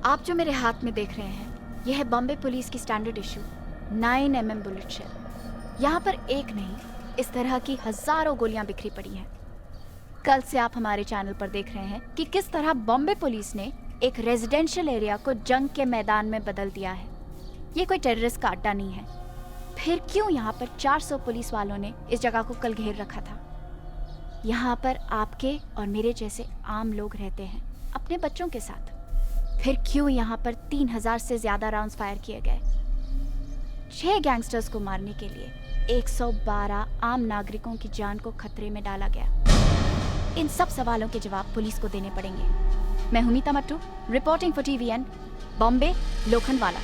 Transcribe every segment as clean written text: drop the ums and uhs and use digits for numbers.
आप जो मेरे हाथ में देख रहे हैं, यह है बॉम्बे पुलिस की standard issue 9mm bullet shell. यहाँ पर एक नहीं, इस तरह की हजारों गोलियां बिखरी पड़ी हैं। कल से आप हमारे चैनल पर देख रहे हैं कि किस तरह बॉम्बे पुलिस ने एक रेजिडेंशियल एरिया को जंग के मैदान में बदल दिया है। ये कोई टेररिस्ट का अड्डा नहीं है। फिर क्यों यहाँ पर 400 पुलिस वालों ने इस जगह को कल घेर रखा था? यहाँ पर आपके और मेरे जैसे आम लोग रहते हैं अपने बच्चों के साथ। फिर क्यों यहाँ पर 3000 से ज्यादा राउंड्स फायर किए गए? 6 गैंगस्टर्स को मारने के लिए 112 आम नागरिकों की जान को खतरे में डाला गया। इन सब सवालों के जवाब पुलिस को देने पड़ेंगे। मैं हूं Meeta Mattoo, reporting for TVN, Bombay, Lokhandwala.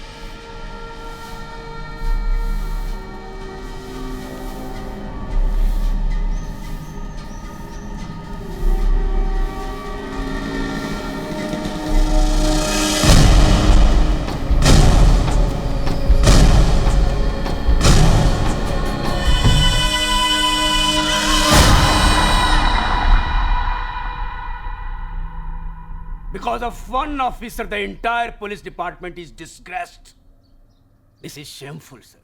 Because of one officer, the entire police department is disgraced. This is shameful, sir.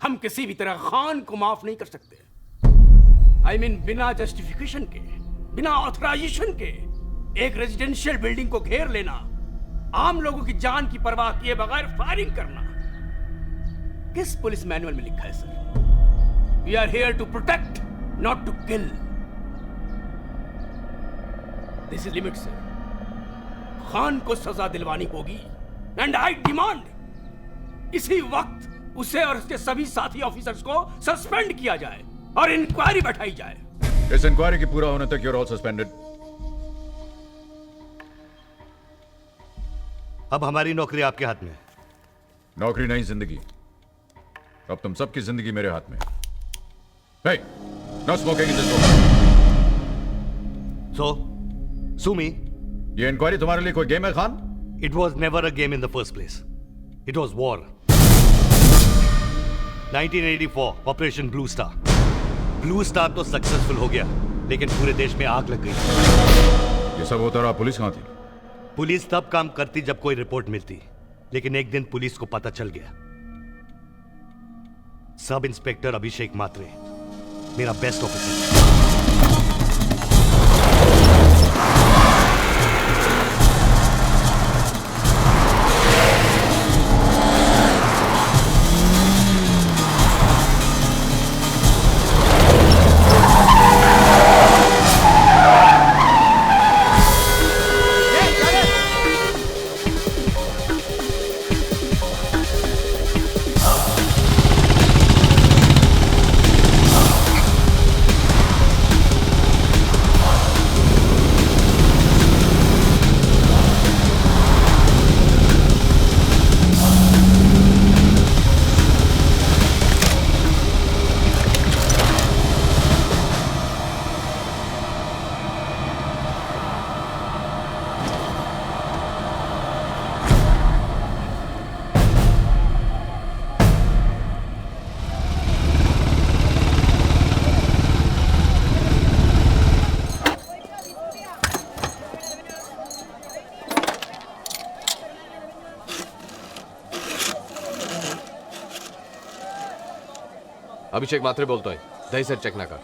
हम किसी भी तरह खान को माफ नहीं कर सकते। I mean, बिना जस्टिफिकेशन के, बिना ऑथराइजेशन के एक रेजिडेंशियल बिल्डिंग को घेर लेना, आम लोगों की जान की परवाह किए बगैर फायरिंग करना, किस पुलिस मैनुअल में लिखा है sir? We are here to protect, not to kill. This is limit, sir. Khan को सजा दिलवानी होगी एंड आई डिमांड इसी वक्त उसे और उसके सभी साथी ऑफिसर्स को सस्पेंड किया जाए और इंक्वायरी बैठाई जाए। इस इंक्वायरी के पूरा होने तक यूर ऑल सस्पेंडेड। अब हमारी नौकरी आपके हाथ में है। नौकरी नहीं, जिंदगी। अब तुम सबकी जिंदगी मेरे हाथ में। Hey, no smoking in this room. So, sue me. ये इंक्वायरी तुम्हारे लिए कोई गेम है Khan? It was never a game in the first place. It was war. 1984, Operation Blue Star. Blue Star तो सक्सेसफुल हो गया, लेकिन पूरे देश में आग लग गई। ये सब होता रहा, पुलिस कहां थी? पुलिस तब काम करती जब कोई रिपोर्ट मिलती, लेकिन एक दिन पुलिस को पता चल गया। सब इंस्पेक्टर अभिषेक मात्रे, मेरा बेस्ट ऑफिसर। अभिषेक मात्रे बोलता है, दही सर चेक ना कर।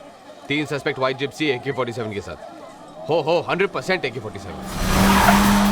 3 सस्पेक्ट व्हाइट जिप्सी AK-47 के साथ। हो 100% AK-47।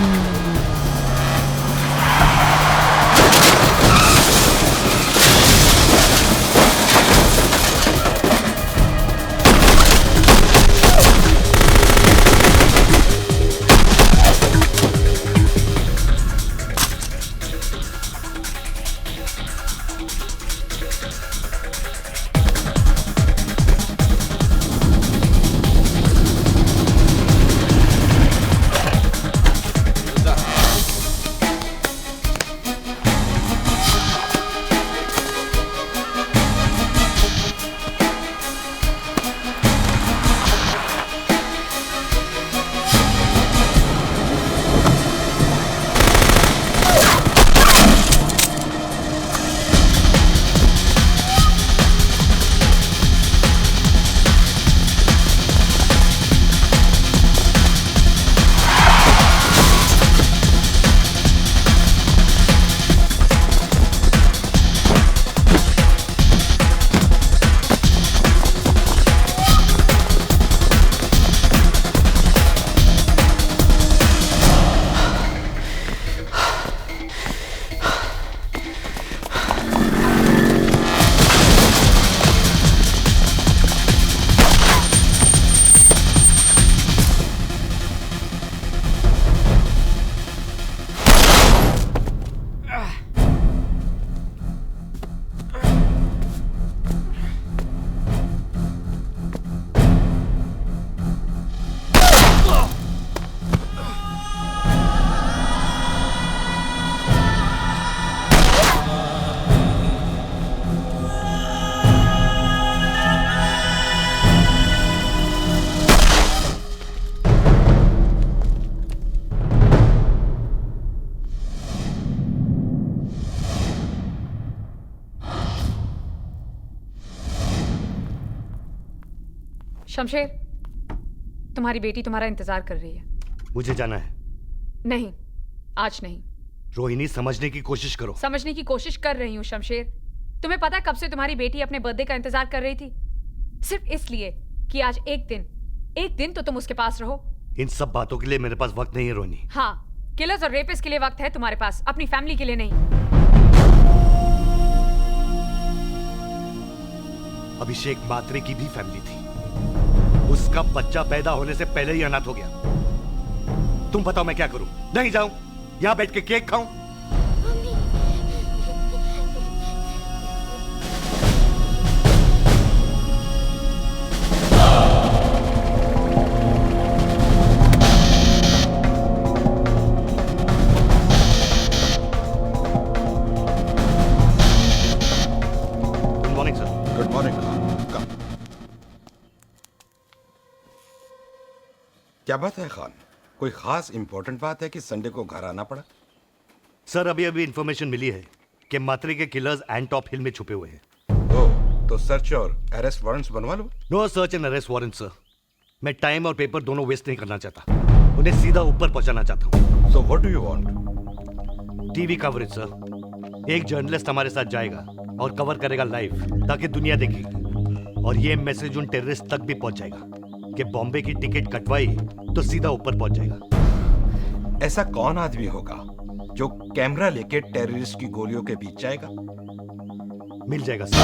शमशेर, तुम्हारी बेटी तुम्हारा इंतजार कर रही है। मुझे जाना है। नहीं, आज नहीं। रोहिणी, समझने की कोशिश करो। समझने की कोशिश कर रही हूँ शमशेर। तुम्हें पता है कब से तुम्हारी बेटी अपने बर्थडे का इंतजार कर रही थी? सिर्फ इसलिए कि आज एक दिन तो तुम उसके पास रहो। इन सब बातों के लिए मेरे पास वक्त नहीं है रोहिणी। हाँ, किलर्स और रेपिस्ट के लिए वक्त है तुम्हारे पास, अपनी फैमिली के लिए नहीं। अभिषेक मात्रे की भी फैमिली थी। उसका बच्चा पैदा होने से पहले ही अनाथ हो गया। तुम बताओ मैं क्या करूं? नहीं जाऊं? यहां बैठ के केक खाऊं? Good morning sir. Good morning. Come. क्या बात है खान? कोई खास इंपॉर्टेंट बात है कि संडे को घर आना पड़ा? सर, अभी इंफॉर्मेशन मिली है कि मात्रे के किलर्स एंटॉप हिल में छुपे हुए हैं। ओह, तो सर्च और अरेस्ट वारंट्स बनवा लो। No search and arrest warrant sir. मैं टाइम और पेपर दोनों वेस्ट नहीं करना चाहता। उन्हें सीधा ऊपर पहुंचाना चाहता हूं। So what do you want? TV coverage sir. एक जर्नलिस्ट हमारे साथ जाएगा और कवर करेगा लाइव, ताकि दुनिया देखेगी। और ये मैसेज उन टेररिस्ट तक भी पहुंच जाएगा कि बॉम्बे की टिकट कटवाई तो सीधा ऊपर पहुंच जाएगा। ऐसा कौन आदमी होगा जो कैमरा लेके टेररिस्ट की गोलियों के बीच जाएगा? मिल जाएगा सर।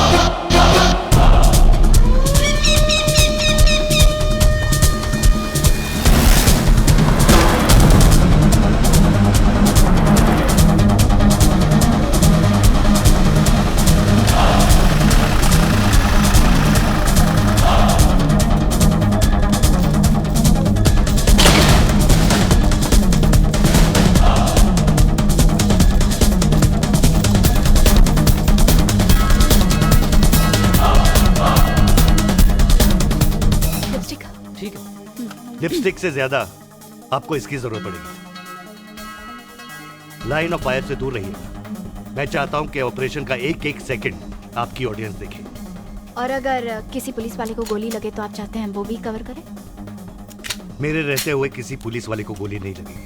लिपस्टिक। ठीक है। लिपस्टिक से ज्यादा आपको इसकी जरूरत पड़ेगी। लाइन ऑफ फायर से दूर रहिएगा। मैं चाहता हूं कि ऑपरेशन का एक एक सेकंड आपकी ऑडियंस देखे। और अगर किसी पुलिस वाले को गोली लगे तो आप चाहते हैं वो भी कवर करें? मेरे रहते हुए किसी पुलिस वाले को गोली नहीं लगेगी।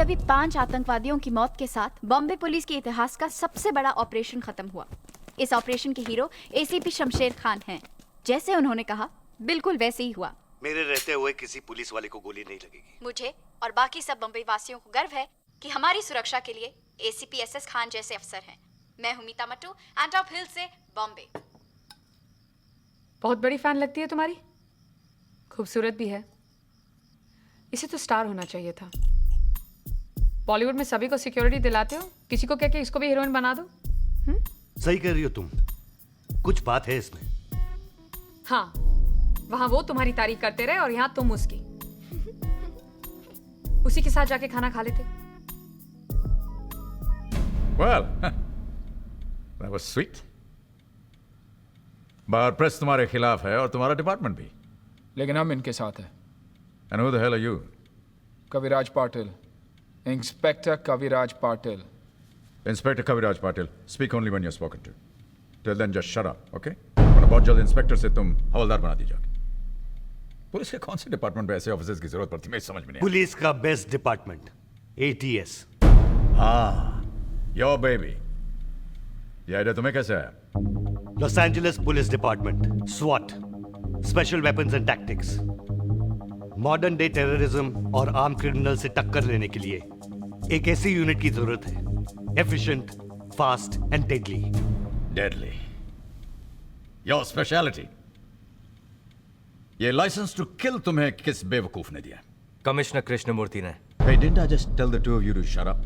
अभी 5 आतंकवादियों की मौत के साथ बॉम्बे पुलिस के इतिहास का सबसे बड़ा ऑपरेशन खत्म हुआ। इस ऑपरेशन के हीरो एसीपी शमशेर खान हैं। जैसे उन्होंने कहा बिल्कुल वैसे ही हुआ। मेरे रहते हुए किसी पुलिस वाले को गोली नहीं लगेगी। मुझे और बाकी सब बम्बई वासियों को गर्व है कि हमारी सुरक्षा के लिए एसीपी एसएस खान जैसे अफसर हैं। मैं हूं मीता मट्टू, एंटॉप हिल से बॉम्बे। बहुत बड़ी फैन लगती है तुम्हारी। खूबसूरत भी है। इसे तो स्टार होना चाहिए था। बॉलीवुड में सभी को सिक्योरिटी दिलाते हो, किसी को कह के इसको भी हीरोइन बना दो। सही कह रही हो तुम। कुछ बात है इसमें। हाँ, वहां वो तुम्हारी तारीफ करते रहे और यहाँ तुम उसकी। उसी के साथ जाके खाना खा लेते। Well, that was sweet. Bar press तुम्हारे खिलाफ है और तुम्हारा डिपार्टमेंट भी। लेकिन हम इनके साथ हैं। And who the hell are you? Kaviraj Patil, inspector Kaviraj Patil. Inspector Kaviraj Patil. Speak only when you're spoken to. Till then, just shut up, okay? वरना बहुत जल्द इंस्पेक्टर से तुम हवलदार बना दी जाओगे। पुलिस के कौन से डिपार्टमेंट में ऐसे ऑफिसर्स की जरूरत पड़ती है, मुझे समझ में नहीं पुलिस का बेस्ट डिपार्टमेंट ATS। हाँ, योर बेबी। ये आइडिया तुम्हें कैसे आया? Los Angeles police department, SWAT, special weapons and tactics. Modern day terrorism और आर्म क्रिमिनल से टक्कर लेने के लिए एक ऐसी यूनिट की जरूरत है, efficient, fast and deadly. Deadly. Your speciality. ये लाइसेंस टू किल तुम्हें किस बेवकूफ ने दिया? कमिश्नर कृष्णमूर्ति ने। Hey, didn't I just tell the two of you to shut up?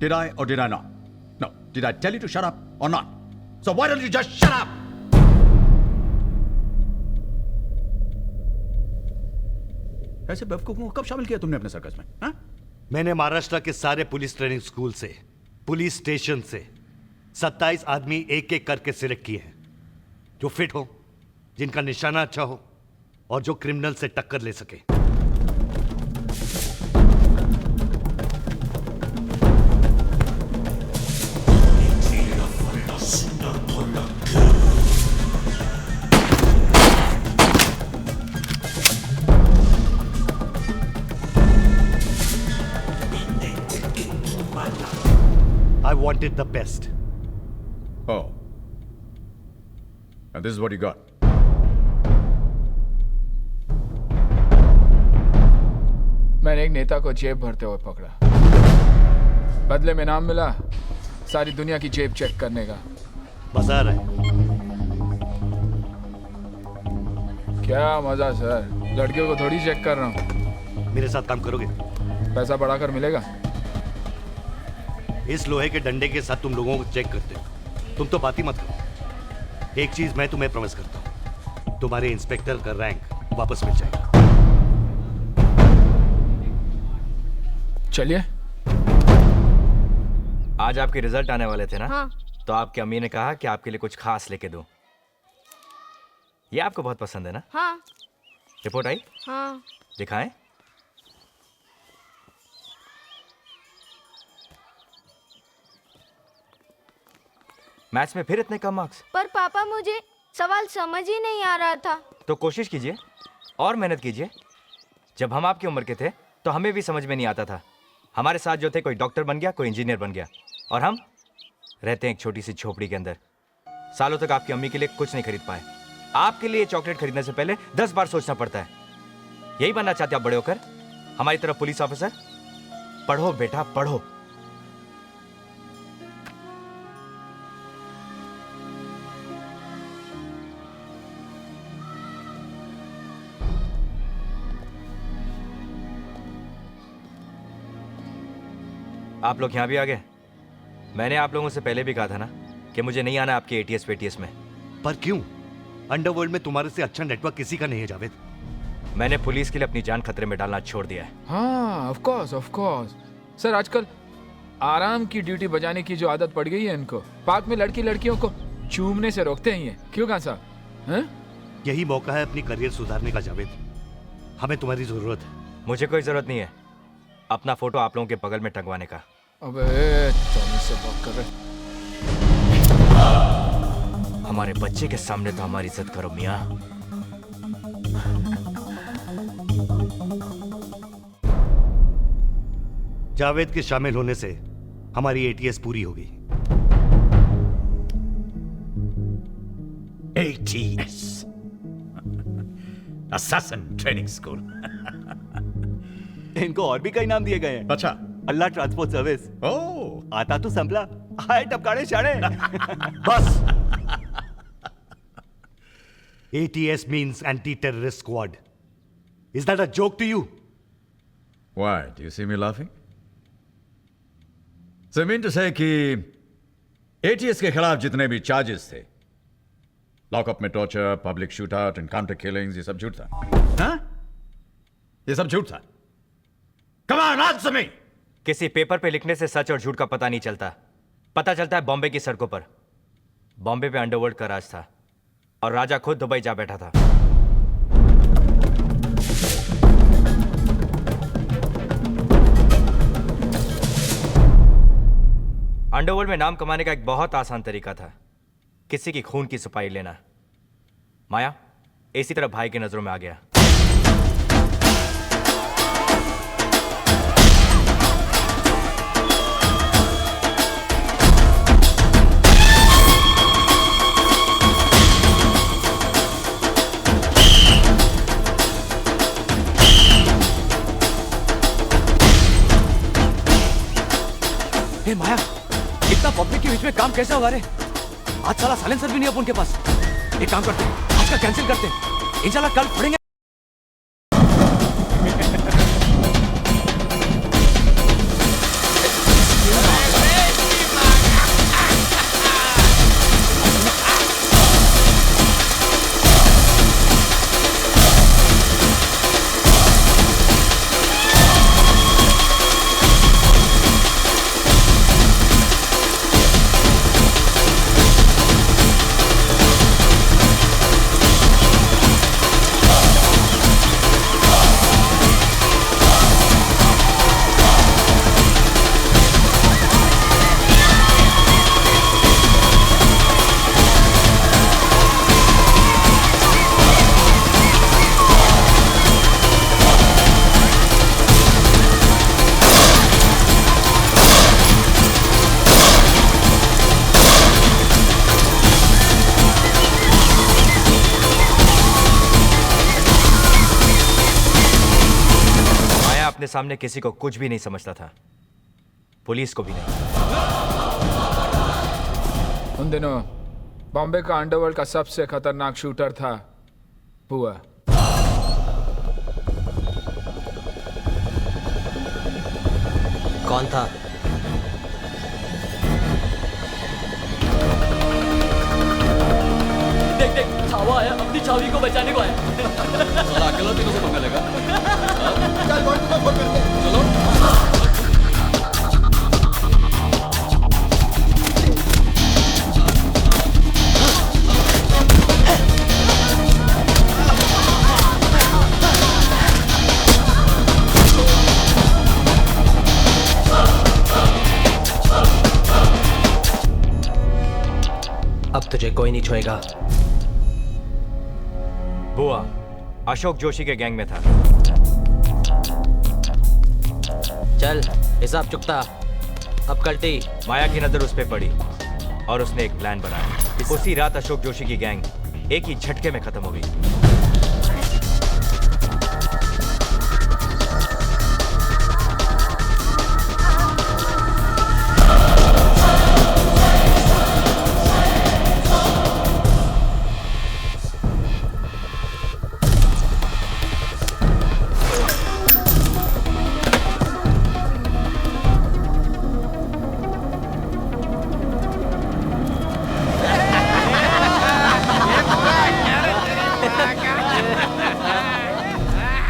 Did I or did I not? No. Did I tell you to shut up or not? So why don't you just shut up? ऐसे बेवकूफों को कब शामिल किया तुमने अपने circus में? हाँ? मैंने महाराष्ट्र के सारे पुलिस ट्रेनिंग स्कूल से, पुलिस स्टेशन से 27 आदमी एक एक करके सिलेक्ट किए हैं, जो फिट हो, जिनका निशाना अच्छा हो और जो क्रिमिनल से टक्कर ले सके। I wanted the best. Oh. And this is what you got. मैंने एक नेता को जेब भरते हुए पकड़ा। बदले में नाम मिला सारी दुनिया की जेब चेक करने का। मजा आ रहा है? क्या मजा सर, लड़कियों को थोड़ी चेक कर रहा हूँ। मेरे साथ काम करोगे? पैसा बढ़ाकर मिलेगा। इस लोहे के डंडे के साथ तुम लोगों को चेक करते हो, तुम तो बात ही मत करो। एक चीज मैं तुम्हें प्रॉमिस करता हूं, तुम्हारे इंस्पेक्टर का रैंक वापस मिल जाएगा। चलिए। आज आपके रिजल्ट आने वाले थे ना? हाँ। तो आपकी अम्मी ने कहा कि आपके लिए कुछ खास लेके दूं। ये आपको बहुत पसंद है ना? हाँ। रिपोर्ट आई? हाँ। दिखाएं। मैथ्स में फिर इतने कम मार्क्स? पर पापा मुझे सवाल समझ ही नहीं आ रहा था। तो कोशिश कीजिए और मेहनत कीजिए। जब हम आपकी उम्र के थे तो हमें भी समझ में नहीं आता था। हमारे साथ जो थे, कोई डॉक्टर बन गया, कोई इंजीनियर बन गया, और हम रहते हैं एक छोटी सी झोपड़ी के अंदर। सालों तक आपकी अम्मी के लिए कुछ नहीं खरीद पाए। आपके लिए चॉकलेट खरीदने से पहले 10 बार सोचना पड़ता है। यही बनना चाहते आप बड़े होकर? हमारी तरफ पुलिस ऑफिसर? पढ़ो बेटा पढ़ो। आप लोग यहाँ भी आ गए। मैंने आप लोगों से पहले भी कहा था ना कि मुझे नहीं आना आपके ATS पेटीएस में। पर क्यों? अंडरवर्ल्ड में तुम्हारे से अच्छा नेटवर्क किसी का नहीं है जावेद। मैंने पुलिस के लिए अपनी जान खतरे में डालना छोड़ दिया है। हाँ, ऑफ कोर्स। सर, आजकल आराम की ड्यूटी बजाने की जो आदत पड़ गई है इनको, पार्क में लड़कियों को चूमने से रोकते ही हैं। क्यों कहाँ साहब? हैं? यही मौका है अपनी करियर सुधारने का जावेद। हमें तुम्हारी जरूरत है। मुझे कोई जरूरत नहीं है अपना फोटो आप लोगों के बगल में टंगवाने का। अबे टॉमी से बात कर रहे। हमारे बच्चे के सामने तो हमारी इज्जत करो मियाँ। जावेद के शामिल होने से हमारी ATS पूरी होगी। ATS Assassin Training School। इनको और भी कई नाम दिए गए हैं। अच्छा। अल्लाह ट्रांसपोर्ट सर्विस। ओह, आता तो संभला, हाय टपकाड़े शाड़े। बस। ATS means anti-terrorist squad. Is that a joke to you? why? Do you see me laughing? So I mean to say कि ATS के खिलाफ जितने भी चार्जेस थे लॉकअप में torture, public shoot out, encounter killings, ये सब झूठ था। हाँ? ये सब झूठ था। Come on, answer me. किसी पेपर पे लिखने से सच और झूठ का पता नहीं चलता। पता चलता है बॉम्बे की सड़कों पर। बॉम्बे पे अंडरवर्ल्ड का राज था और राजा खुद दुबई जा बैठा था। अंडरवर्ल्ड में नाम कमाने का एक बहुत आसान तरीका था, किसी की खून की सफाई लेना। माया इसी तरह भाई की नजरों में आ गया। हे माया, इतना पब्लिक के बीच में काम कैसे होगा रे? आज साला साइलेंसर भी नहीं है उनके पास। एक काम करते हैं, आज का कैंसिल करते हैं, इंशाल्लाह कल पढ़ेंगे। अपने सामने किसी को कुछ भी नहीं समझता था, पुलिस को भी नहीं। उन दिनों बॉम्बे का अंडरवर्ल्ड का सबसे खतरनाक शूटर था बुआ। कौन था? देख देख, छावा आया, अपनी छावी को बचाने को आया। अकेला तीनों से पंगा लेगा। चलो। अब तुझे कोई नहीं छोएगा। बुआ अशोक जोशी के गैंग में था। चल हिसाब चुकता। अब कल्टी। माया की नजर उस पे पड़ी और उसने एक प्लान बनाया। उसी रात अशोक जोशी की गैंग एक ही झटके में खत्म हो गई।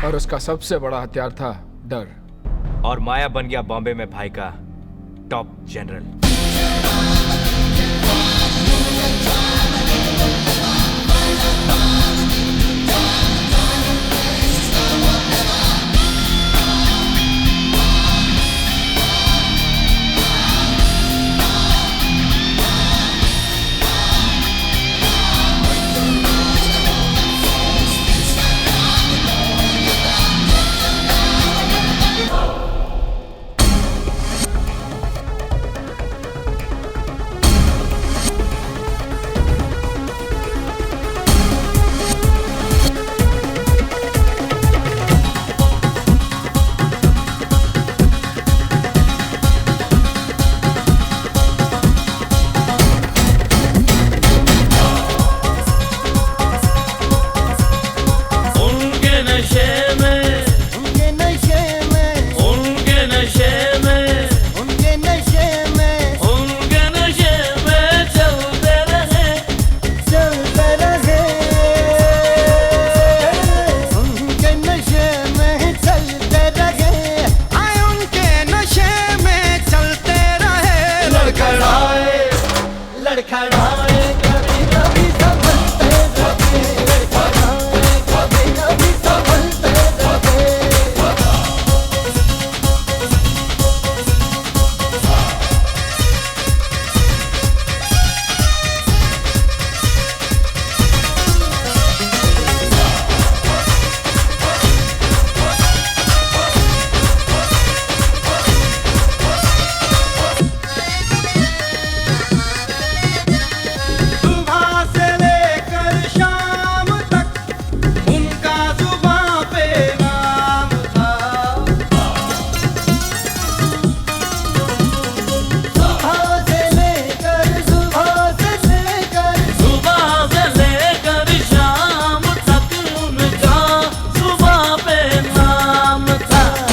और उसका सबसे बड़ा हथियार था डर। और माया बन गया बॉम्बे में भाई का टॉप जनरल।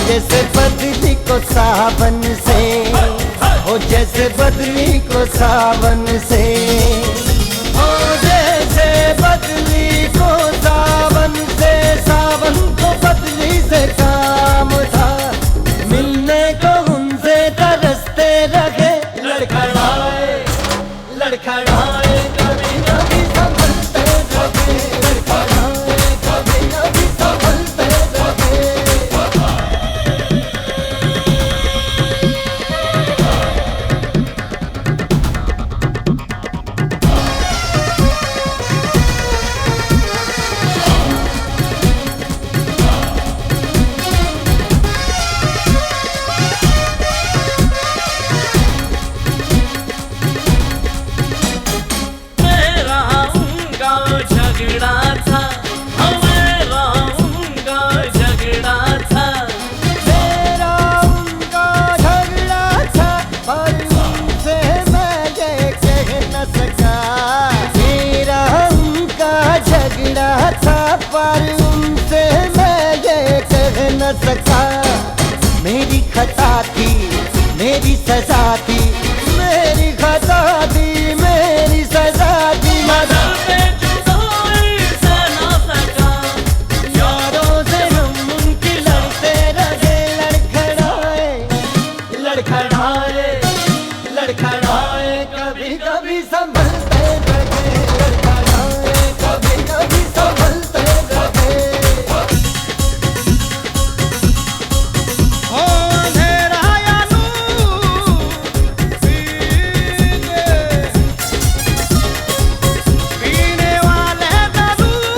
जैसे बदली को सावन से, ओ जैसे बदली को सावन से, ओ जैसे बदली को सावन से, सावन को बदली से काम था, मिलने को उनसे तरसते रहे, लड़खड़ाए लड़खड़ाए कभी कभी संभलते रहे, लड़खड़ाए कभी कभी संभलते रहे। पर उनसे मैं ये कह न सका, मेरी खता थी मेरी सजा थी, मेरी खता थी मेरी सजा थी, नजर पे जुदाई से ना सका, यारों से हम उनकी लड़ते रहे, लड़खड़ाए लड़खड़ाए लड़खड़ाए कभी कभी संभलते रहे, लड़खड़ाए कभी कभी संभलते रहे। ओ अंधेरा या नूर पीने वाले जरूर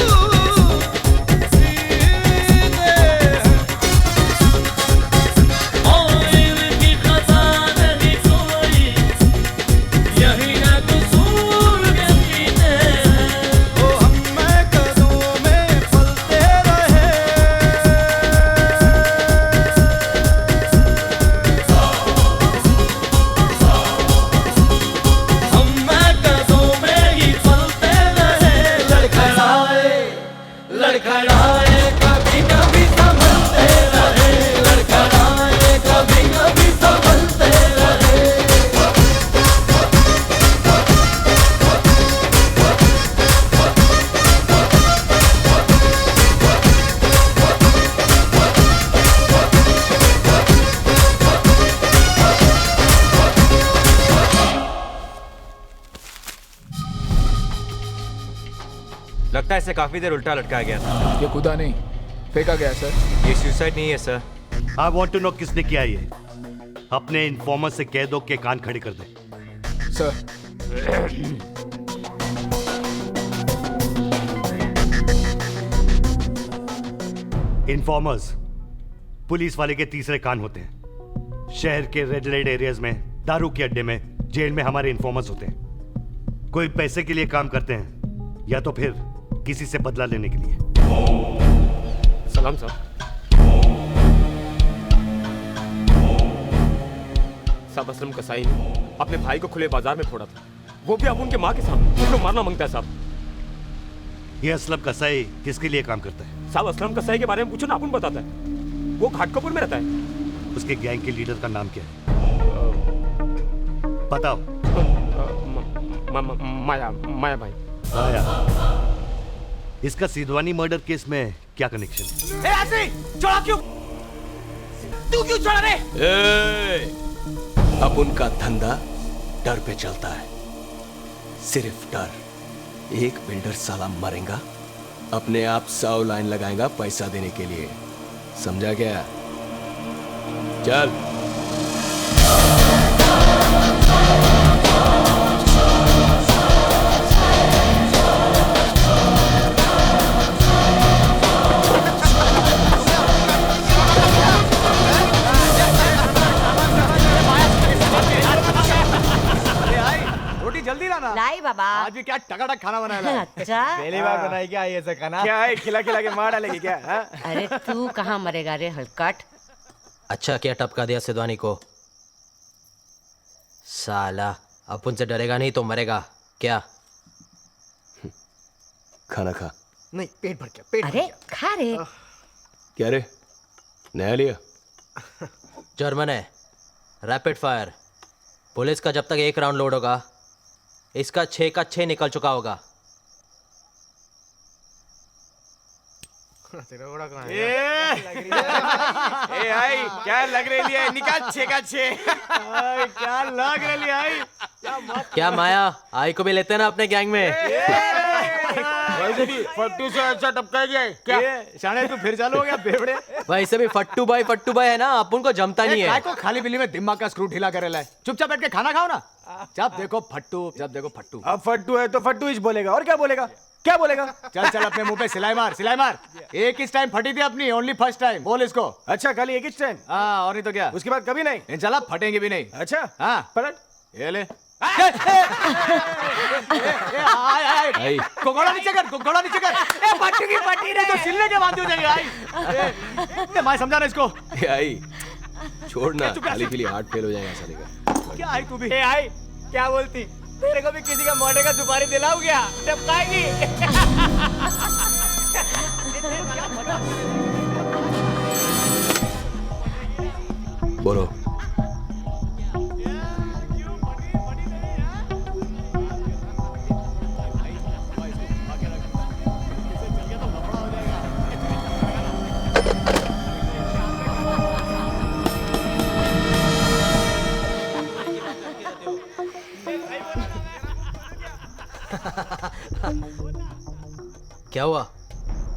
और इनकी खता नहीं कोई, यही है कसूर के पीते हैं, ओ हम कदमों में फलते रहे। हम कदमों में ही फलते रहे, लड़खड़ाए लड़खड़ाए कभी कभी संभलते रहे, लड़खड़ाए कभी कभी संभलते रहे। लगता है इसे काफी देर उल्टा लटकाया गया था। ये कूदा नहीं, फेंका गया सर। ये सुसाइड नहीं है sir. I want to know किसने किया ये। अपने इन्फॉर्मर से कह दो कि कान खड़े कर दे। सर इन्फॉर्मर्स पुलिस वाले के तीसरे कान होते हैं। शहर के रेड लाइट एरियाज में, दारू के अड्डे में, जेल में हमारे इन्फॉर्मर्स होते हैं। कोई पैसे के लिए काम करते हैं या तो फिर किसी से बदला लेने के लिए। सलाम साहब। साहब असलम कसाई ने अपने भाई को खुले बाजार में फोड़ा था, वो भी अब उनके माँ के सामने। उसको मारना मांगता है साहब। ये असलम कसाई किसके लिए काम करता है? साहब असलम कसाई के बारे में पूछो ना, अपन बताता है। वो घाटकोपुर में रहता है। उसके गैंग के लीडर का नाम क्या है? बताओ। माया माया भाई। माया। इसका सिद्धवानी मर्डर केस में क्या कनेक्शन है? ऐसे छोड़ा क्यों? तू क्यों छोड़ा रे? अब उनका धंधा डर पे चलता है, सिर्फ डर। एक बिल्डर साला मरेगा, अपने आप 100 लाइन लगाएगा पैसा देने के लिए, समझा क्या? चल। रोटी जल्दी लाना। लाई बाबा। आज भी क्या टकाटक खाना बनाया है? अच्छा पहली बार बनाई क्या ये ऐसा खाना? क्या है, खिला खिला के मार डालेगी क्या? अरे तू कहाँ मरेगा रे हलकट। अच्छा क्या टपका दिया सिद्धवानी को? साला अपन से डरेगा नहीं तो मरेगा क्या? खाना खा। नहीं पेट भर गया, पेट अरे खा रे। क्या रे, नया लिया? जर्मन है, रैपिड फायर। पुलिस का जब तक एक राउंड लोड होगा, इसका 6 का 6 निकल चुका होगा। तेरा बड़ा कहाँ है? ए आई क्या लग रही है? निकाल 6 का 6। क्या लग रही है? क्या माया, आई को भी लेते हैं ना अपने गैंग में? वैसे भी फट्टू से अच्छा टपका गया है क्या? शाने तू फिर चालू हो गया बेवड़े। वैसे भी फट्टू भाई है ना, अपन को जमता नहीं है। काय को खाली बिल्ली में दिमाग का स्क्रू ढीला करेला है। चुपचाप बैठ के खाना खाओ ना। जब देखो फट्टू। अब फट्टू है तो फट्टू ही बोलेगा, और क्या बोलेगा? चल अपने मुंह पे सिलाई मार। एक इस टाइम फटी थी अपनी, ओनली फर्स्ट टाइम। बोल इसको। अच्छा खाली एक ही टाइम? हाँ, और नहीं तो क्या? उसके बाद कभी नहीं? चला फटेंगे भी नहीं। अच्छा हाँ, पलट ये ले। घोड़ा नीचे कर। फटी नहीं तो सिलने के बांध हो जाएंगे। आई मैं समझा ना इसको। आई छोड़ना, खाली पीली हार्ट फेल हो जाएगा साले का। क्या आई तू भी? आई क्या बोलती? तेरे को भी किसी का मर्डर का सुपारी दिलाऊं क्या? टपकाएगी। बोलो। क्या हुआ?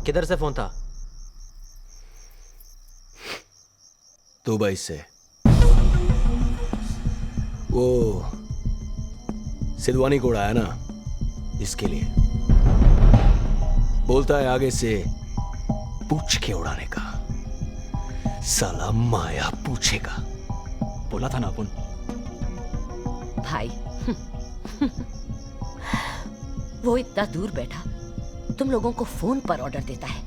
किधर से फोन था? दुबई से। वो सिलवानी को उड़ाया ना, इसके लिए। बोलता है आगे से पूछ के उड़ाने का। साला माया पूछेगा। बोला था ना अपन। भाई वो इतना दूर बैठा तुम लोगों को फोन पर ऑर्डर देता है,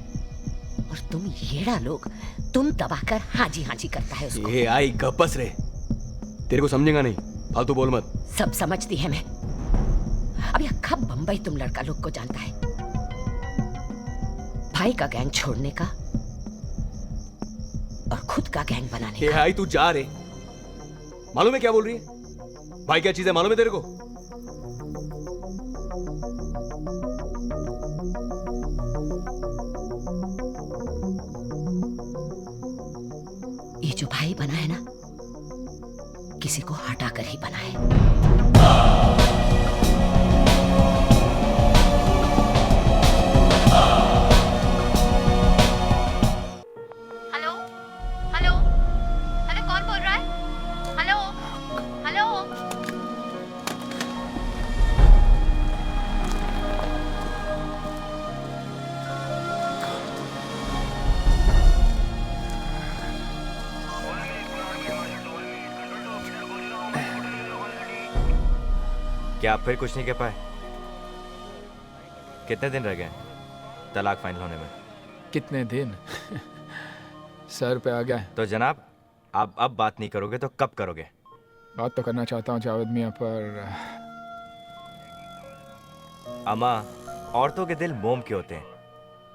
और तुम येड़ा लोग तुम दबाकर हाजी करता है उसको। ये आई गप्पस रे, तेरे को समझेगा नहीं, फालतू बोल मत। सब समझती है मैं। अब यह कब बंबई तुम लड़का लोग को जानता है? भाई का गैंग छोड़ने का और खुद का गैंग बनाने का। आई तू जा रे, मालूम है क्या बोल रही है? भाई क्या चीज है मालूम है तेरे को? ये जो भाई बना है ना, किसी को हटाकर ही बना है। हेलो कौन बोल रहा है? हेलो क्या आप फिर कुछ नहीं कह पाए? कितने दिन रह गए तलाक फाइनल होने में? कितने दिन? सर पे आ गया। तो जनाब, आप अब बात नहीं करोगे तो कब करोगे? बात तो करना चाहता हूँ जावेद मियाँ, पर अम्मा, औरतों के दिल मोम के होते हैं,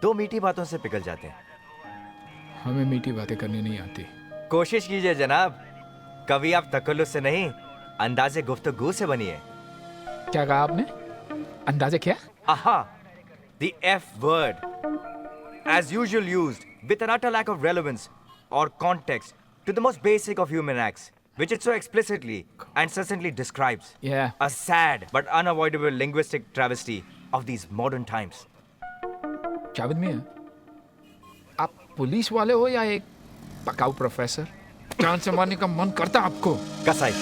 2 मीठी बातों से पिघल जाते हैं। हमें मीठी बातें करनी नहीं आती। कोशिश कीजिए जनाब, कभी आप तकल्लुफ़ से नहीं, अंदाज़े गुफ्तगू से बनिए। क्या कहा आपने? अंदाजे क्या? Aha! The F word, as usual used with an utter lack of relevance or context to the most basic of human acts, which it so explicitly and succinctly describes. Yeah. A sad but unavoidable linguistic travesty of these modern times. Javed मियाँ, आप police वाले हो या एक पकाऊ professor? जान से मारने का मन करता आपको? कसाई।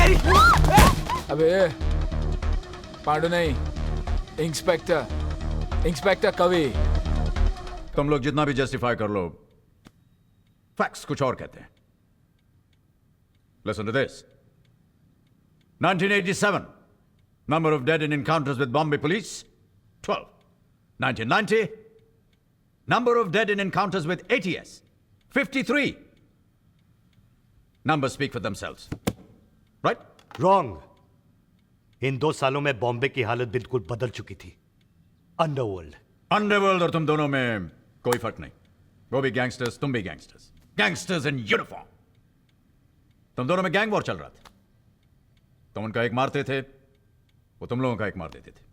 अबे पांडु नहीं, इंस्पेक्टर कवि। तुम लोग जितना भी जस्टिफाई कर लो, फैक्ट्स कुछ और कहते हैं। Listen to this. 1987, number of dead in encounters with Bombay police, 12. 1990, number of dead in encounters with ATS, 53. Numbers speak for themselves. Right? Wrong. इन 2 सालों में बॉम्बे की हालत बिल्कुल बदल चुकी थी। अंडरवर्ल्ड और तुम दोनों में कोई फर्क नहीं। वो भी गैंगस्टर्स, तुम भी गैंगस्टर्स। Gangsters in uniform. तुम दोनों में गैंग वॉर चल रहा था। तुम उनका एक मारते थे, वो तुम लोगों का एक मार देते थे।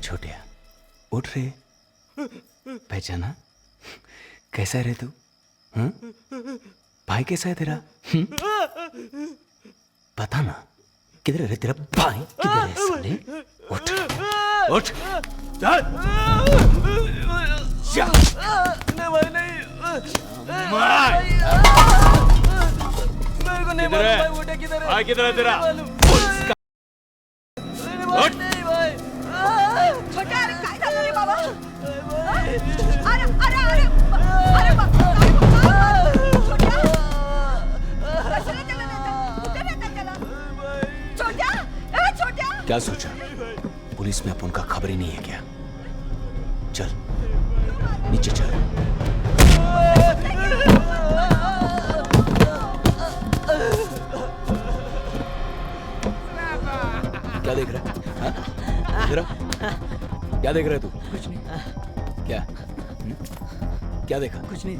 छोटिया उठ रे, पहचाना? कैसा रे तू? भाई कैसा है तेरा? पता ना किधर है तेरा भाई? किधर है साले? उठ उठ चल नहीं भाई नहीं, मेरे को नहीं मालूम भाई, वो किधर है? किधर है तेरा? उठ छोटा, अरे काय झालं रे बाबा? अरे अरे अरे अरे बाबा, छोटा कशाला त्याला देता? कुठे देता त्याला? छोटा, ए छोटा, क्या सोचा? पुलिस में अपन का खबर ही नहीं है क्या? चल नीचे चल। क्या देख रहा है? क्या देख रहा है तू? कुछ नहीं। क्या? क्या देखा? कुछ नहीं।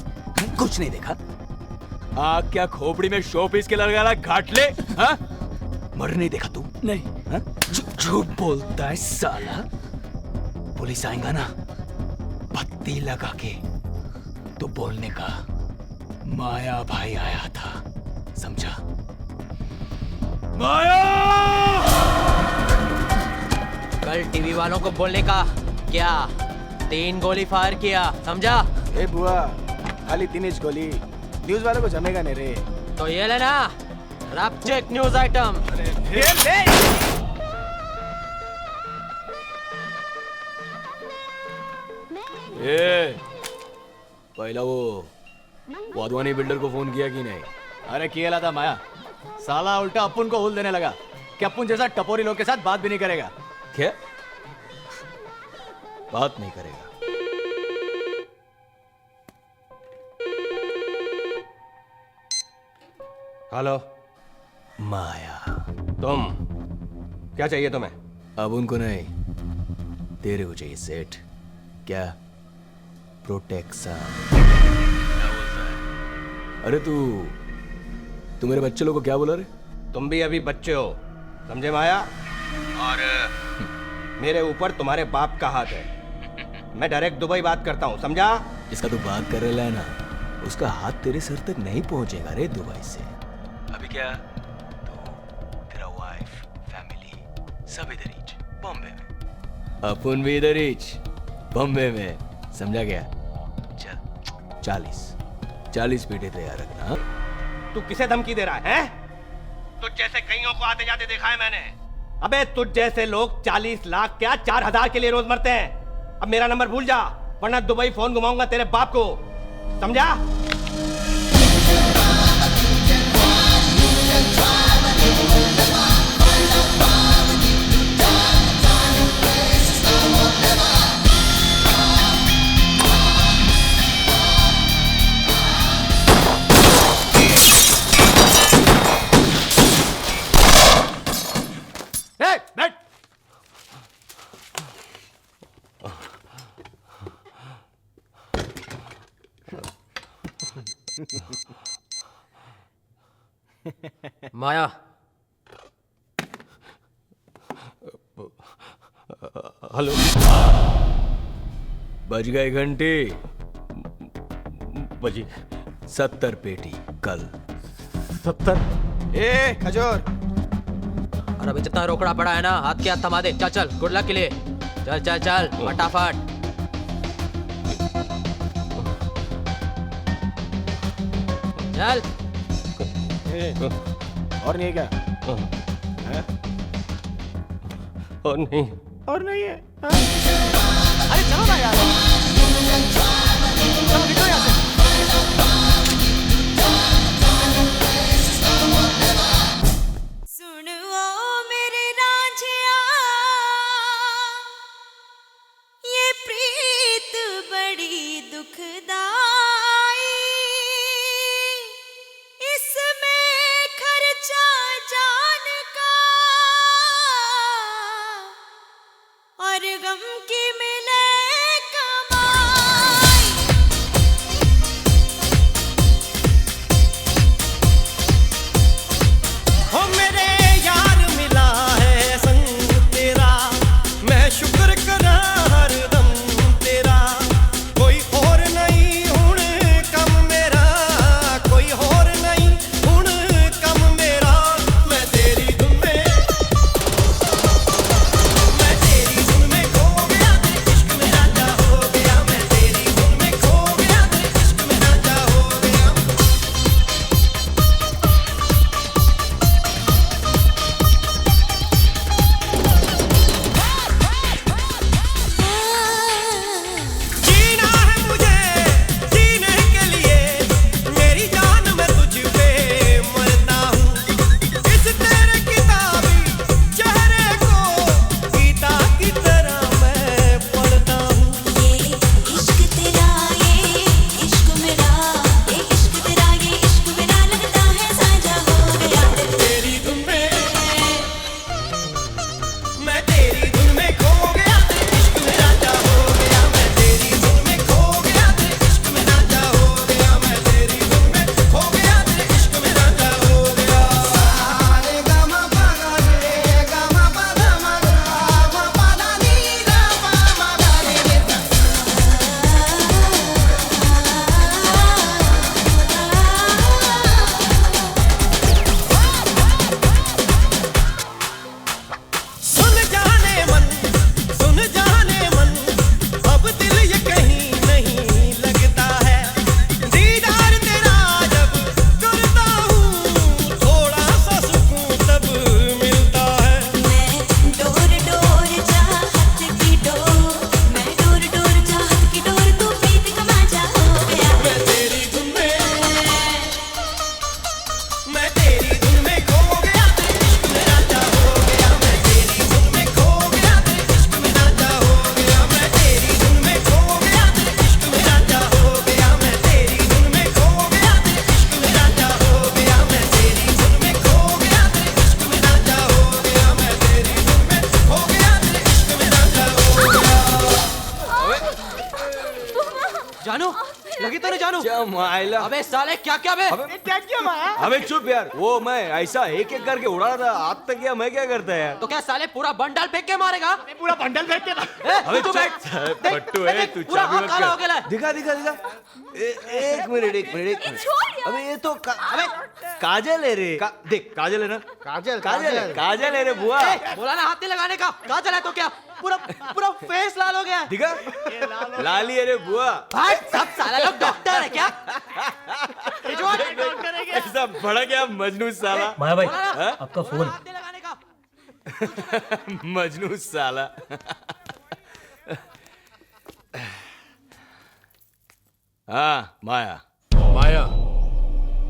कुछ नहीं देखा? आग क्या खोपड़ी में शो पीस के लगा रहा घाट ले? हाँ? मर नहीं देखा तू? नहीं। झूठ बोलता है साला। पुलिस आएगा ना, पत्ती लगा के तो बोलने का माया भाई आया था, समझा? माया! कल टीवी वालों को बोलने का क्या? 3 गोली फायर किया, समझा? ए बुआ, खाली 3 इंच गोली, न्यूज़ वालों को जमेगा नहीं रे। तो ये लेना, रैप चेक न्यूज़ आइटम। ए, पहला वो वाधवानी बिल्डर को फोन किया कि नहीं? अरे किया था माया, साला उल्टा अपुन को हुल देने लगा कि अपुन जैसा टपोरी लोग के साथ बात भी नहीं करेगा। क्या? बात नहीं करेगा? हेलो माया, तुम क्या चाहिए तुम्हें? अब उनको नहीं, तेरे को चाहिए सेठ। क्या? प्रोटेक्शन। अरे तू मेरे बच्चे लोग को क्या बोला रे? तुम भी अभी बच्चे हो, समझे माया? और मेरे ऊपर तुम्हारे बाप का हाथ है। मैं डायरेक्ट दुबई बात करता हूँ, समझा? जिसका तू बात कर रहा है ना, उसका हाथ तेरे सर तक नहीं पहुंचेगा रे दुबई से। अभी क्या? तो तेरा वाइफ, फैमिली सब इधर ही, बॉम्बे में। अपन भी इधर ही, बॉम्बे में, समझा गया? चल 40 पीटे तैयार रखना। तू किसे धमकी दे रहा है? तुझ जैसे कईयों को आते जाते देखा है मैंने। अबे तुझ जैसे लोग 40 लाख क्या 4000 के लिए रोज मरते हैं। अब मेरा नंबर भूल जा, वरना दुबई फोन घुमाऊंगा तेरे बाप को, समझा? बैठ। माया, हेलो, बज गए घंटे, बजी 70 पेटी कल। 70? ए खजूर, और अभी जितना रोकड़ा पड़ा है ना, हाथ के हाथ थमा दे। चल चल, गुड लक के लिए। चल चल चल फटाफट। चल। और नहीं है क्या? हैं? और नहीं। और नहीं है? अरे चलो ना यार, चलो निकलो यहाँ से। सुनो मेरे रांझिया, ये प्रीत बड़ी दुखदाई, इसमें खर्चा जान का और गम की मिले कमाई। हो मेरे यार मिला है संग तेरा, मैं शुक्र करा हरदम तेरा। कोई और नहीं हुण कम मेरा, कोई और नहीं हुण कम मेरा। मैं तेरी धुन में, मैं तेरी धुन में खो गया, तेरे इश्क में राजा हो गया। मैं तेरी धुन में खो गया, तेरे इश्क में राजा हो गया। जीना है मुझे जीने के लिए, मेरी जान मैं तुझ पे मरता हूँ। इस तेरे किताबी चेहरे को गीता की तरह मैं पढ़ता हूँ। ये इश्क तेरा, ये इश्क मेरा, ये इश्क तेरा, ये इश्क मेरा लगता है साझा हो गया। तेरी धुन में, मैं तेरी धुन में खो गया, तेरे इश्क में राजा हो गया। मैं तेरी धुन में खो गया, तेरे इश्क में राजा हो गया। मैं तेरी धुन में खो गया, तेरे इश्क में राजा हो गया। सारे गमा पगा रे गमा पदा मगा पदा नी रा मा गा रे रे। सुन जाने मन, सुन जाने मन, अब दिल ये कहीं नहीं लगता है। दीदार तेरा जब करता हूँ, थोड़ा सा सुकून तब मिलता है। मैं डोर डोर चाहत की डोर, मैं डोर डोर चाहत की डोर, तू प्रीत का मांझा हो गया। मैं तेरी धुन में, मैं तेरी धुन में खो गया, तेरे इश्क में राजा हो गया। मैं तेरी धुन में खो गया, तेरे इश्क में राजा हो गया। मैं तेरी धुन में खो गया, तेरे इश्क में राजा हो गया। मैं तेरी धुन में खो गया, तेरे इश्क में राजा हो गया। मैं तेरी धुन में खो गया, तेरे इश्क में राजा हो गया। मैं तेरी धुन में खो गया, तेरे इश्क में राजा हो गया। जानू, लगी तो नहीं जानू? माइला, अबे साले क्या क्या बे? क्या किया माया? अबे चुप यार, वो मैं ऐसा एक एक करके उड़ा रहा था, आज तक किया मैं क्या करता है यार। तो क्या साले पूरा बंडल फेंक के मारेगा? पूरा बंडल फेंक के अबे तू बैठ। देख, पट्टू है, देख, तू पूरा चाबी हाथ मत काला हो कर। गया है। दिखा दिखा दिखा। एक मिनट, एक मिनट, एक मिनट। अबे ये तो अबे काजल है रे। देख काजल है ना, काजल काजल है, काजल है रे बुआ। बोला ना हाथ नहीं लगाने का। कहाँ चला तो क्या? पूरा पूरा फेस लाल हो गया। दिखा, लाली है रे बुआ। भाई सब साला लोग डॉक्टर है क्या? ऐसा बड़ा क्या मजनू साला। माया भाई, हाँ? आपका फोन। हाथ नहीं लगाने का। मजनू साला। हाँ माया। माया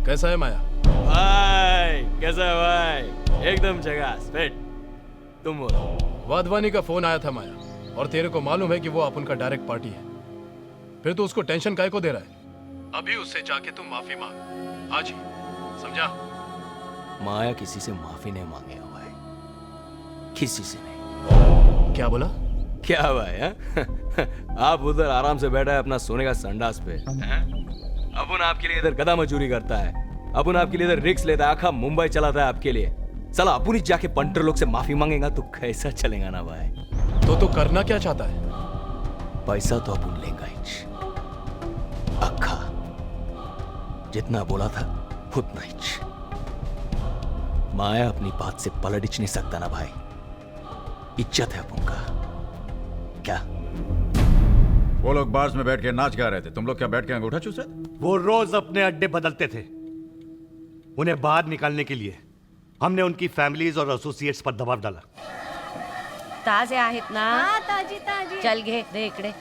कैसा है माया? भाई कैसा है भाई? एकदम झकास फिट। तुम बोलो। वाधवानी का फोन आया था माया, और तेरे को मालूम है कि वो अपन का डायरेक्ट पार्टी है। फिर तो उसको टेंशन काहे को दे रहा है? अभी उससे जाके तुम माफी मांग, आज ही, समझा? माया किसी से माफी नहीं मांगेगा भाई, किसी से नहीं। क्या बोला? क्या भाई है? आप उधर आराम से बैठा है अपना सोने का संडास पे, अपन आपके लिए इधर गधा मजूरी करता है, अपन आपके लिए इधर रिक्स लेता है, आखा मुंबई चलाता है आपके लिए। साला अपन ही जाके पंटर लोग से माफी मांगेगा तो कैसा चलेगा ना भाई? तो करना क्या चाहता है? पैसा तो अपन लेंगे ही, अक्खा जितना बोला था उतना ही। माया अपनी बात से पलट नहीं सकता ना भाई, इज्जत है अपन का। क्या वो लोग बार्स में बैठ के नाच गा रहे थे, तुम लोग क्या बैठ के अंगूठा चूस रहे थे? वो रोज अपने अड्डे बदलते थे। उन्हें बाहर निकालने के लिए हमने उनकी फैमिलीज और एसोसिएट्स पर दबाव डाला। ताजे आहेत ना? हाँ ताजी ताजी। चल घे दे इकडे।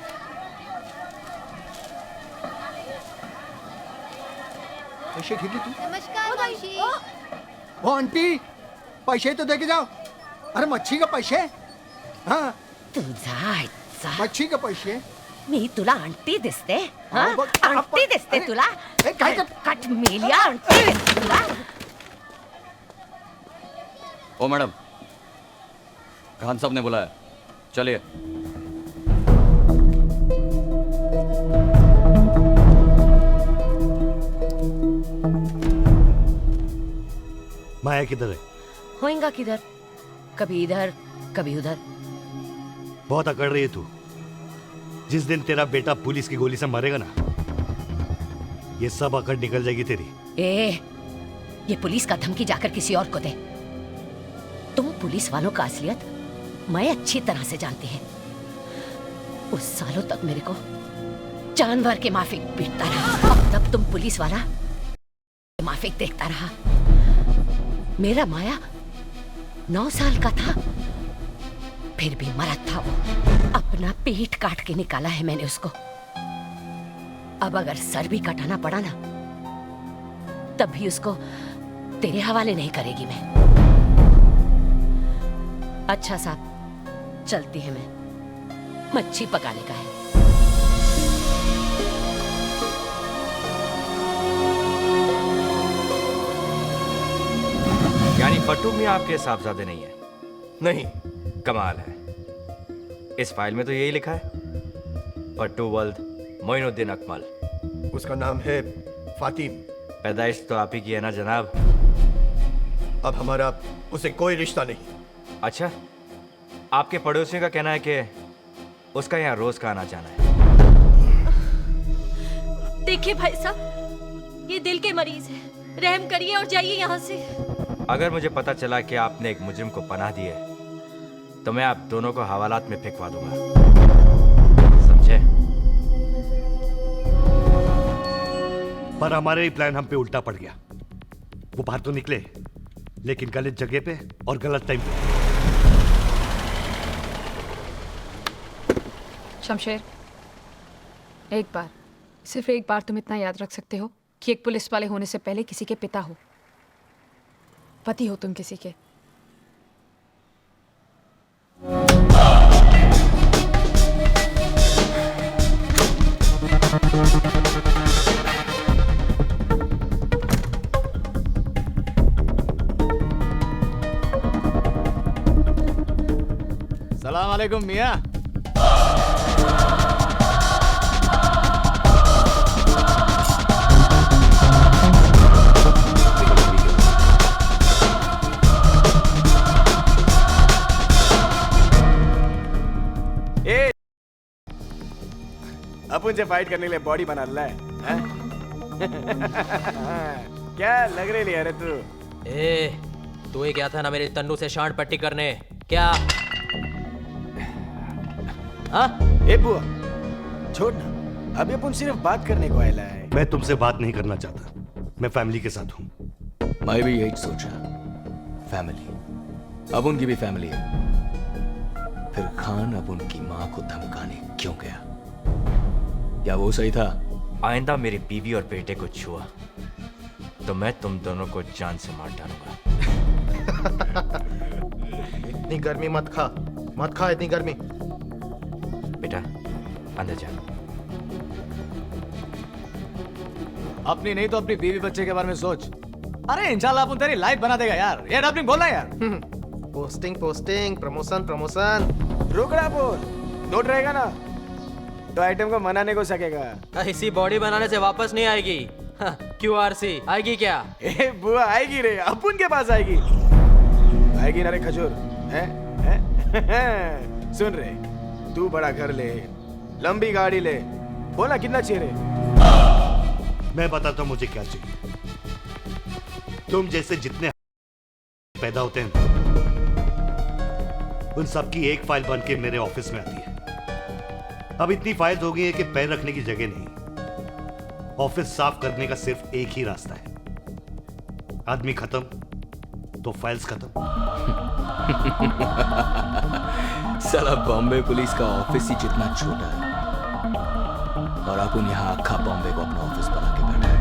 पैसे घेतले तू? नमस्कार मावशी। हो आंटी, पैसे तो दे के जाओ। अरे मच्छी का पैसे? हाँ तुझा मच्छी का पैसे? मी तुला आंटी दिसते? हाँ? हाँ, बघ, आंटी दिसते अरे, तुला? ए, काय कर- कट मेलिया आंटी दिसते तुला? ओ मैडम, खान साहब ने बुलाया, चलिए। माया किधर है? होएगा किधर? कभी इधर कभी उधर। बहुत अकड़ रही है तू। जिस दिन तेरा बेटा पुलिस की गोली से मरेगा ना, ये सब अकड़ निकल जाएगी तेरी। ए, ये पुलिस का धमकी जाकर किसी और को दे। तुम पुलिस वालों का असलियत मैं अच्छी तरह से जानती है। उस सालों तक मेरे को जानवर के माफिक पीटता रहा, अब तब तुम पुलिस वाला माफिक देखता रहा। मेरा माया 9 साल का था, फिर भी मरद था वो। अपना पीठ काट के निकाला है मैंने उसको। अब अगर सर भी कटाना पड़ा ना, तब भी उसको तेरे हवाले नहीं करेगी मैं। अच्छा साहब, चलती है मैं, मच्छी पकाने का है। यानी फट्टू मियां आपके साहबजादे नहीं है? नहीं। कमाल है। इस फाइल में तो यही लिखा है, फट्टू वल्द मोइनुद्दीन अकमल। उसका नाम है फातिम। पैदाइश तो आप ही की है ना जनाब? अब हमारा उसे कोई रिश्ता नहीं। अच्छा, आपके पड़ोसियों का कहना है कि उसका यहाँ रोज का आना जाना है। देखिए भाई साहब, ये दिल के मरीज है, रहम करिए और जाइए यहाँ से। अगर मुझे पता चला कि आपने एक मुजरिम को पनाह दी है, तो मैं आप दोनों को हवालात में फेंकवा दूंगा, समझे? पर हमारे ही प्लान हम पे उल्टा पड़ गया। वो बाहर तो निकले, लेकिन गलत जगह पे और गलत टाइम पे। शमशेर, एक बार, सिर्फ एक बार तुम इतना याद रख सकते हो कि एक पुलिस वाले होने से पहले किसी के पिता हो, पति हो तुम किसी के। सलाम अलैकुम मियाँ। अपन से फाइट करने के लिए बॉडी बना ला है, हैं? क्या लग रही है रे तू? तू ही गया था ना मेरी तन्नू से शांड पट्टी करने, क्या? हाँ? ए बुआ, छोड़ ना, अभी अपन सिर्फ बात करने को आया है। मैं तुमसे बात नहीं करना चाहता, मैं फैमिली के साथ हूँ। मैं भी यही सोचा, फैमिली। अब उनकी भी फैमिली है। फिर खान अब उनकी माँ को धमकाने क्यों गया? क्या वो सही था? आइंदा मेरी बीवी और बेटे को छुआ तो मैं तुम दोनों को जान से मार डालूंगा। इतनी गर्मी मत खा, मत खा इतनी गर्मी। बेटा अंदर जा। अपनी नहीं तो अपनी बीवी बच्चे के बारे में सोच। अरे इंशाल्लाह अपन तेरी लाइफ बना देगा यार। ये डबलिंग बोलना यार। Posting posting, promotion promotion. रुक रहा बोल, नोट रहेगा ना तो आइटम को मनाने को सकेगा। इसी बॉडी बनाने से वापस नहीं आएगी। QRC आएगी क्या? ए बुआ आएगी रे, अपन के पास आएगी। आएगी ना रे खजूर, हैं? सुन रे, तू बड़ा घर ले, लंबी गाड़ी ले, बोला कितना चाहिए रे? मैं बताता हूं मुझे क्या चाहिए। तुम जैसे जितने पैदा होते हैं उन सबकी एक फाइल बन के मेरे ऑफिस में आती है। अब इतनी फाइल्स हो गई है कि पैर रखने की जगह नहीं। ऑफिस साफ करने का सिर्फ एक ही रास्ता है, आदमी खत्म तो फाइल्स खत्म। साला बॉम्बे पुलिस का ऑफिस ही जितना छोटा है और अपन यहाँ अक्खा बॉम्बे को अपना ऑफिस बना के बैठा है।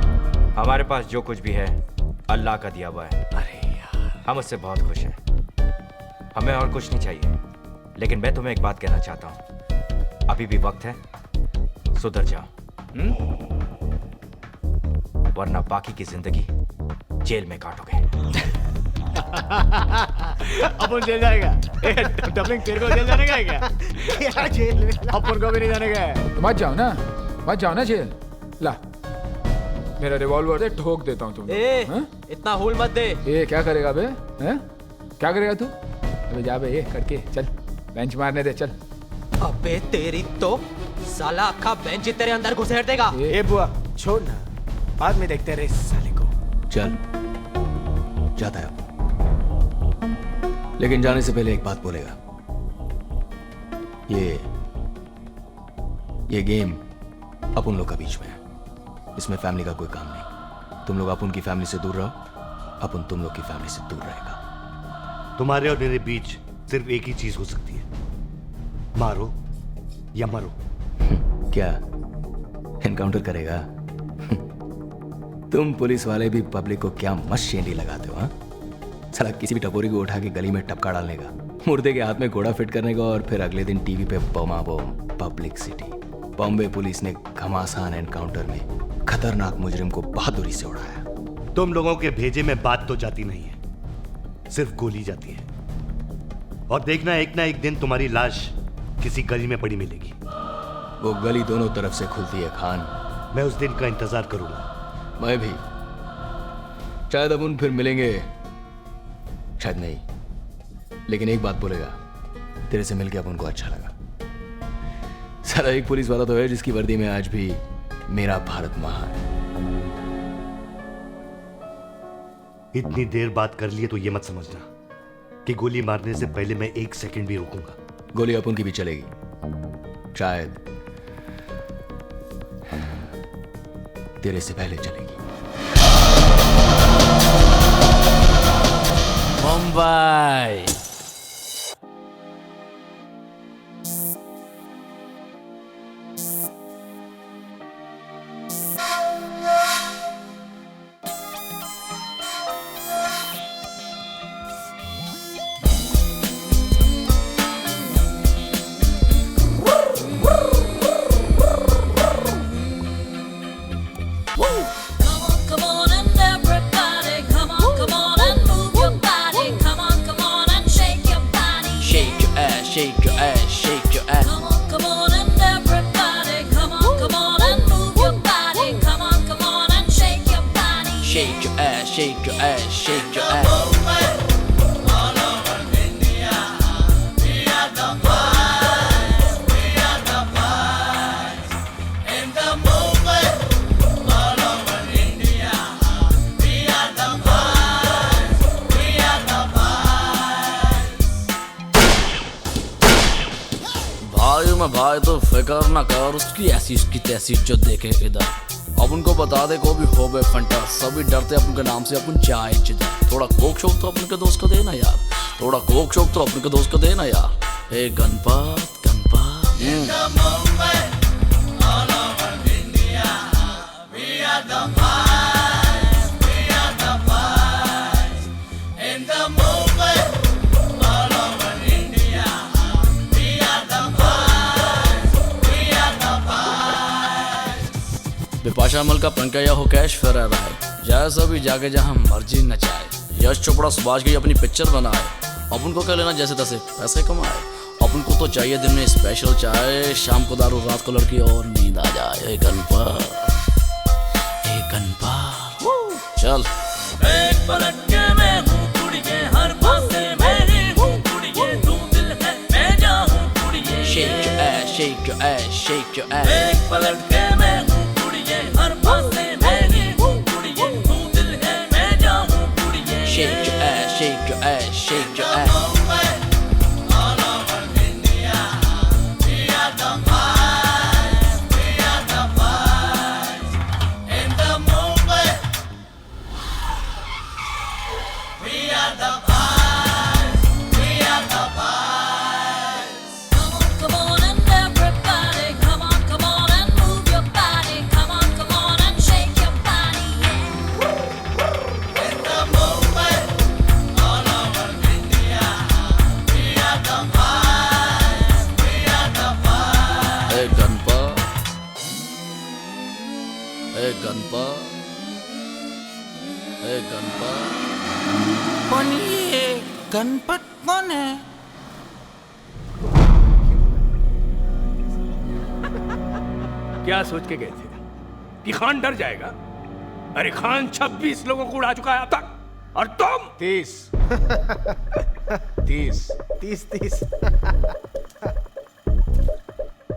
हमारे पास जो कुछ भी है अल्लाह का दिया हुआ है। अरे यार, हम उससे बहुत खुश हैं। हमें और कुछ नहीं चाहिए। लेकिन मैं तुम्हें एक बात कहना चाहता हूँ, अभी भी वक्त है, सुधर जाओ, वरना बाकी की जिंदगी जेल में काटोगे। अपन जेल जाएगा? डबलिंग तेरे को जेल जाने का है क्या? क्या जेल में? अपन को भी नहीं जाने का है। तो मत जाओ ना जेल। ला मेरा रिवॉल्वर दे, ठोक देता हूँ तुम। इतना हुल मत दे। ए क्या करेगा बे? हैं? क्या करेगा तू? अबे जा बे, ये करके चल, बेंच मारने दे, चल। अबे तेरी तो साला अक्खा बेंच तेरे अंदर घुसेड़ देगा। ए बुआ छोड़ ना, बाद में देखते रहे इस साले को। चल जाता है, लेकिन जाने से पहले एक बात बोलेगा। ये गेम अपन लोग का बीच में है, इसमें फैमिली का कोई काम नहीं। तुम लोग अपन की फैमिली से दूर रहो, अपन तुम लोग की फैमिली से दूर रहेगा। तुम्हारे और मेरे बीच सिर्फ एक ही चीज हो सकती है, मारो या मरो। क्या एनकाउंटर करेगा? तुम पुलिस वाले भी पब्लिक को क्या मस्त शेंडी लगाते हो? हाँ, साला किसी भी टपोरी को उठा के गली में टपका डालने का, मुर्दे के हाथ में घोड़ा फिट करने का, और फिर अगले दिन टीवी पे बमा बम पब्लिसिटी। बॉम्बे पुलिस ने घमासान एनकाउंटर में खतरनाक मुजरिम को बहादुरी से उड़ाया। तुम लोगों के भेजे में बात तो जाती नहीं है, सिर्फ गोली जाती है। और देखना एक ना एक दिन तुम्हारी लाश किसी गली में पड़ी मिलेगी। वो गली दोनों तरफ से खुलती है खान। मैं उस दिन का इंतजार करूंगा। मैं भी। शायद अपन फिर मिलेंगे, शायद नहीं, लेकिन एक बात बोलेगा, तेरे से मिलके अपन को अच्छा लगा। साला एक पुलिस वाला तो है जिसकी वर्दी में आज भी मेरा भारत महान है। इतनी देर बात कर लिए तो ये मत समझना कि गोली मारने से पहले मैं एक सेकंड भी रुकूंगा। गोली अपन की भी चलेगी, शायद तेरे से पहले चलेगी। Mumbai Come on and everybody, come on and move your body. Come on and shake your body. shake your ass, shake your ass, shake your ass. Come on and everybody, come on and move your body. Come on and shake your body. Shake your ass, shake your ass, shake your ass. भाई मैं भाई तो फिकर ना कर, उसकी ऐसी उसकी तैसी जो देखे इधर। अब उनको बता दे को भी हो बे फंटा, सभी डरते अपन के नाम से, अपन जाए जिधर। थोड़ा कोक शोक तो अपन के दोस्त को देना यार, थोड़ा कोक शोक तो अपन के दोस्त को देना यार। हे गणपत बिपाशा मल का पंकज हो कैश फेरा रहा है, जाए सभी जाके जहाँ मर्जी नचाए। यश चोपड़ा सुभाष की अपनी पिक्चर बनाए, अपन को क्या लेना जैसे तैसे पैसे कमाए। अपन को तो चाहिए दिन में स्पेशल चाय, शाम को दारू रात को लड़की और नींद आ जाए। एक गणपत चल एक पलट के मैं हूँ कुड़िए, हर पासे मेरी हूँ कुड़िए, तू दिल है मैं जाऊँ ass, shake your ass. एक पलट के मैं हूँ कुड़िये, हर पास से मैंने हूँ कुड़िये, तू दिल है मैं जाऊँ कुड़िये. Shake your ass, shake your ass, shake your ass. Ganpat कौन है? क्या सोच के गए थे कि खान डर जाएगा? अरे खान 26 लोगों को उड़ा चुका है अब तक, और तुम 30 30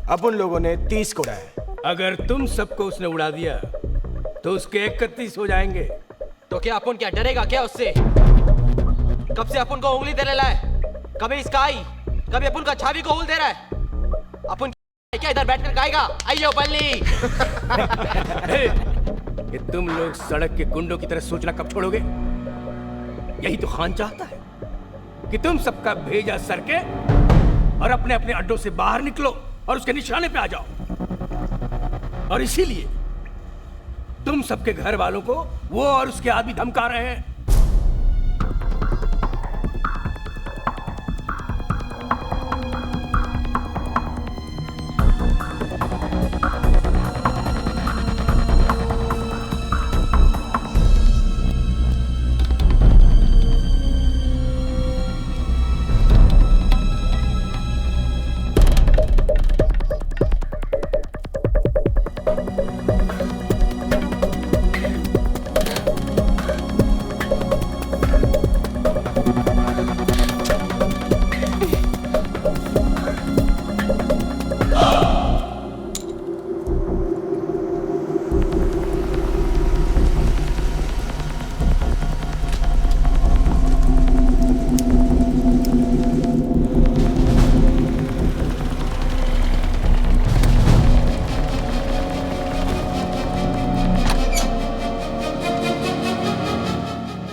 अब उन लोगों ने 30 को उड़ाया. अगर तुम सबको उसने उड़ा दिया तो उसके 31 हो जाएंगे. तो क्या अपन क्या डरेगा क्या उससे? कब से अपन को उंगली दे रहा है, कभी इसका आई, कभी अपन का छावी को उंगली दे रहा है. अपन क्या इधर बैठकर खाएगा? आइयो बल्ली. ये तुम लोग सड़क के गुंडों की तरह सोचना कब छोड़ोगे? यही तो खान चाहता है कि तुम सबका भेजा सर के और अपने अपने अड्डों से बाहर निकलो और उसके निशाने पे आ जाओ. और इसीलिए तुम सबके घर वालों को वो और उसके आदमी धमका रहे हैं.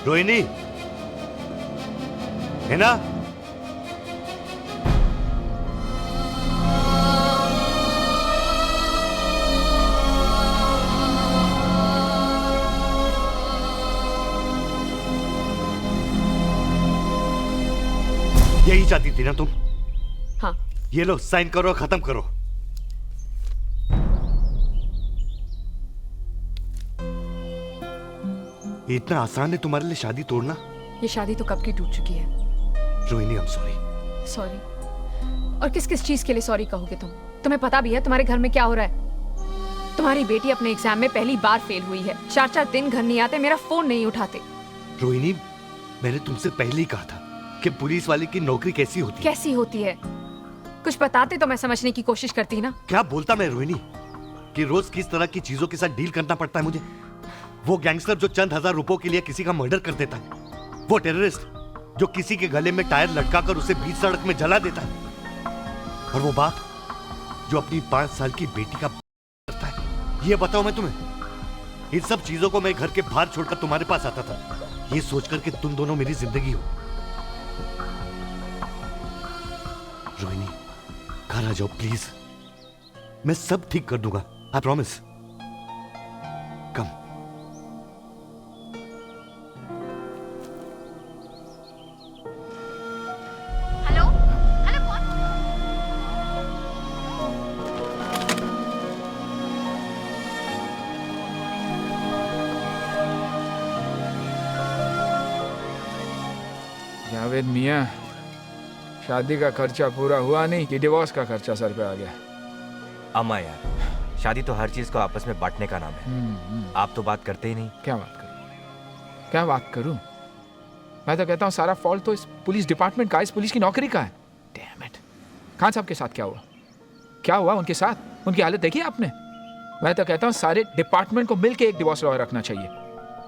रोहिणी है ना? यही चाहती थी ना तुम? हाँ. ये लो साइन करो, खत्म करो. इतना आसान है तुम्हारे लिए शादी तोड़ना? ये शादी तो कब की टूट चुकी है. Rohini I am sorry. Sorry? और किस किस चीज के लिए सॉरी कहोगे तुम? तुम्हें पता भी है तुम्हारे घर में क्या हो रहा है? तुम्हारी बेटी अपने एग्जाम में पहली बार फेल हुई है. 4-4 दिन घर नहीं आते, मेरा फोन नहीं उठाते. रोहिणी, मैंने तुमसे पहले ही कहा था कि पुलिस वाले की नौकरी कैसी होती है. कैसी होती है? कुछ बताते तो मैं समझने की कोशिश करती ना. क्या बोलता मैं रोहिणी कि रोज किस तरह की चीजों के साथ डील करना पड़ता है मुझे. वो गैंगस्टर जो चंद हजार रुपयों के लिए किसी का मर्डर कर देता है, वो टेररिस्ट जो किसी के गले में टायर लटकाकर उसे बीच सड़क में जला देता है, और वो बाप जो अपनी 5 साल की बेटी का करता है. ये बताओ मैं तुम्हें, इन सब चीजों को मैं घर के बाहर छोड़कर तुम्हारे पास आता था, ये सोचकर कि तुम दोनों मेरी जिंदगी हो. रोहिणी, घर आ जाओ प्लीज. मैं सब ठीक कर दूंगा, आई प्रॉमिस. कम. जावेद मियाँ, शादी का खर्चा पूरा हुआ नहीं कि डिवोर्स का खर्चा सर पे आ गया? अम्मा यार, शादी तो हर चीज को आपस में बांटने का नाम है. आप तो बात करते ही नहीं. क्या बात करूं? क्या बात करूं? मैं तो कहता हूं सारा फॉल्ट तो इस पुलिस डिपार्टमेंट का, इस पुलिस की नौकरी का है. Damn it. खान साहब के साथ क्या हुआ? क्या हुआ उनके साथ? उनकी हालत देखी आपने? मैं तो कहता हूँ सारे डिपार्टमेंट को मिलके एक डिवोर्स लॉयर रखना चाहिए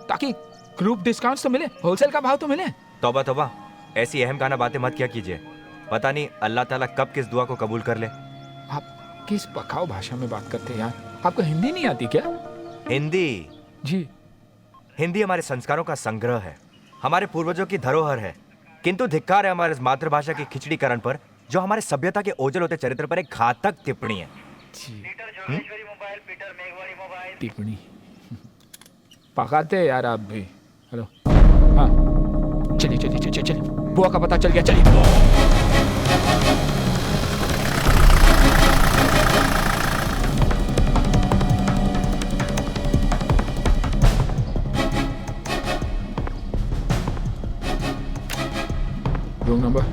ताकि ग्रुप डिस्काउंट्स तो मिले, होलसेल का भाव तो मिले। तौबा तौबा, ऐसी अहम खाना बातें मत क्या कीजिए। पता नहीं अल्लाह ताला कब किस दुआ को कबूल कर ले। आप किस पकाऊ भाषा में बात करते हैं यार? आपको हिंदी नहीं आती क्या? हिंदी? जी। हिंदी हमारे संस्कारों का संग्रह है, हमारे पूर्वजों की धरोहर है। किंतु धिक्कार है हमारे मातृभाषा की खिचड़ीकरण पर, जो हमारे सभ्यता के ओझल होते चरित्र पर एक घातक टिप्पणी है। टिप्पणी पकाते हैं यार आप भी। हेलो, हाँ चलिए चलिए चलिए चलिए, बुआ का पता चल गया, चलिए। Room number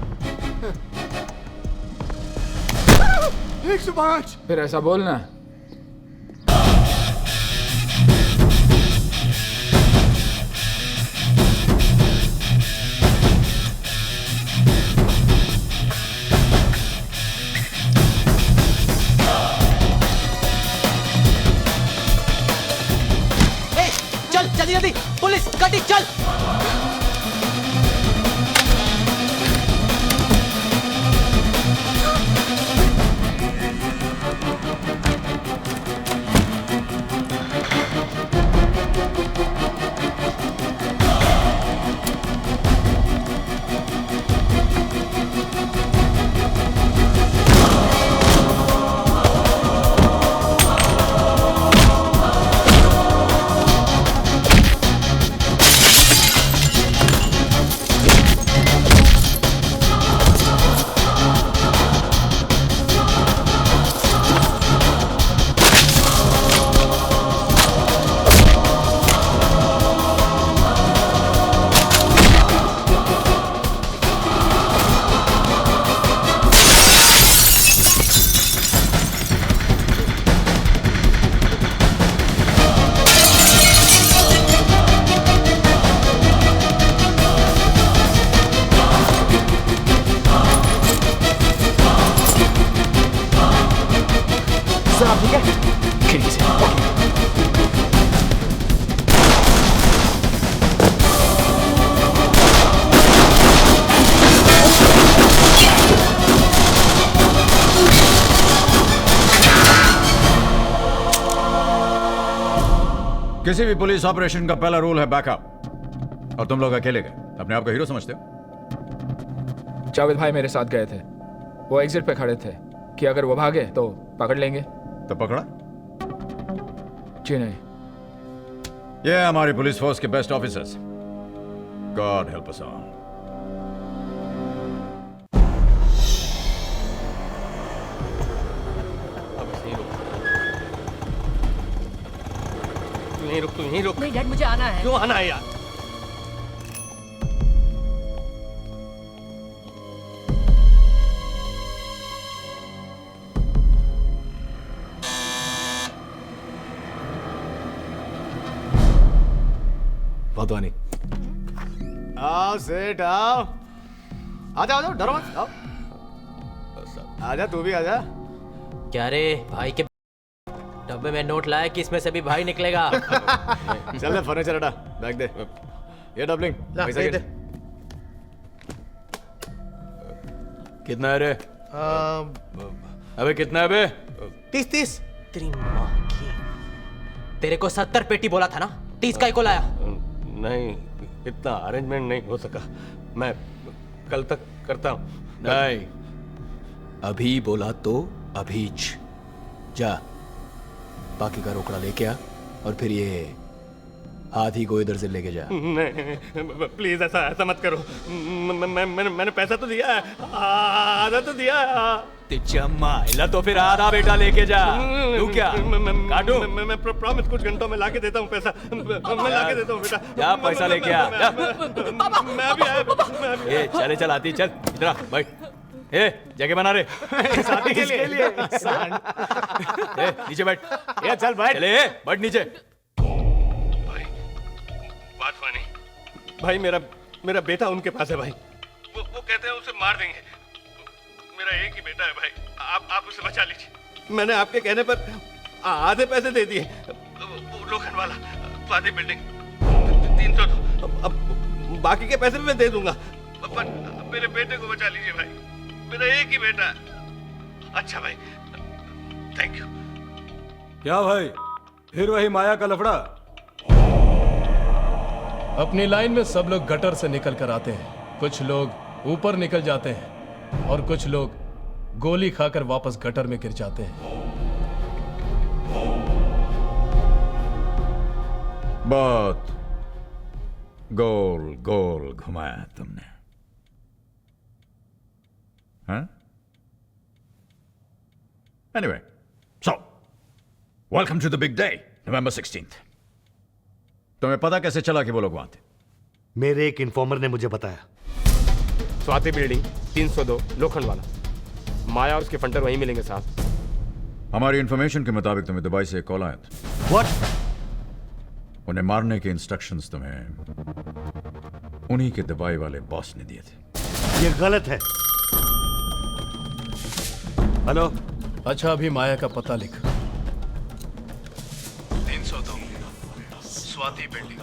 105। फिर ऐसा बोलना। चल जल्दी जल्दी, पुलिस गाड़ी चल। किसी भी पुलिस ऑपरेशन का पहला रूल है बैकअप, और तुम लोग अकेले गए, अपने आप को हीरो समझते हो? जावेद भाई मेरे साथ गए थे, वो एग्जिट पे खड़े थे कि अगर वो भागे तो पकड़ लेंगे। तो पकड़ा? जी नहीं। ये हमारी पुलिस फोर्स के best officers, God help us all. तू यहीं रुक। नहीं डैड, मुझे आना है। क्यों आना है यार? वाधवानी, आओ सेठ आओ। आजा आजा, डरो मत, आओ। आजा तू भी आजा। क्या रे भाई के डब्बे में नोट लाया कि इसमें से भी भाई निकलेगा। चल ले फर्नीचर हटा, बैग दे। ये डबलिंग पैसा दे। कितना है रे? अबे कितना है बे? 30। तेरी माँ की, तेरे को 70 पेटी बोला था ना, 30 का ही को लाया? नहीं, इतना अरेंजमेंट नहीं हो सका, मैं कल तक करता हूँ। नहीं, अभी बोला तो अभीच जा, बाकी का रोकड़ा लेके आ और फिर ये हाथी को इधर से लेके जा। नहीं प्लीज, ऐसा मत करो। मैंने पैसा तो दिया है, आधा तो दिया है। माइला तो फिर आधा बेटा लेके जा। तू क्या काटू? मैं प्रॉमिस कुछ घंटों में लाके देता हूँ पैसा। मैं लाके देता हूँ बेटा। जा पैसा लेके आ। मैं भी आया। ए चले चल आती, चल इधर आ, बैठ। ए जगह बना रे शादी के लिए। ए नीचे बैठ। ये चल बैठ। चले बैठ नीचे। वाधवानी भाई, मेरा बेटा उनके पास है भाई। वो कहते हैं उसे मार देंगे। मेरा एक ही बेटा है भाई, आप उसे बचा लीजिए। मैंने आपके कहने पर आधे पैसे दे दिए। वो लोखंड वाला स्वाति बिल्डिंग 300 तो अब बाकी के पैसे भी मैं दे दूंगा, पर मेरे बेटे को बचा लीजिए भाई, मेरा एक ही बेटा है। अच्छा भाई, थैंक यू। क्या भाई, फिर वही माया का लफड़ा? अपनी लाइन में सब लोग गटर से निकल कर आते हैं, कुछ लोग ऊपर निकल जाते हैं और कुछ लोग गोली खाकर वापस गटर में गिर जाते हैं। बहुत गोल गोल घुमाया तुमने, हाँ? Anyway, so welcome to the big day, November 16th. तुम्हें पता कैसे चला कि वो लोग वहां थे? मेरे एक इन्फॉर्मर ने मुझे बताया। स्वाति बिल्डिंग 302 लोखंड वाला, माया और उसके फंटर वहीं मिलेंगे साहब। हमारी इंफॉर्मेशन के मुताबिक तुम्हें दुबई से एक कॉल आया था। What? उन्हें मारने के इंस्ट्रक्शंस तुम्हें उन्हीं के दुबई वाले बॉस ने दिए थे। ये गलत है। हेलो। अच्छा, अभी माया का पता लिख। 302 स्वाति बिल्डिंग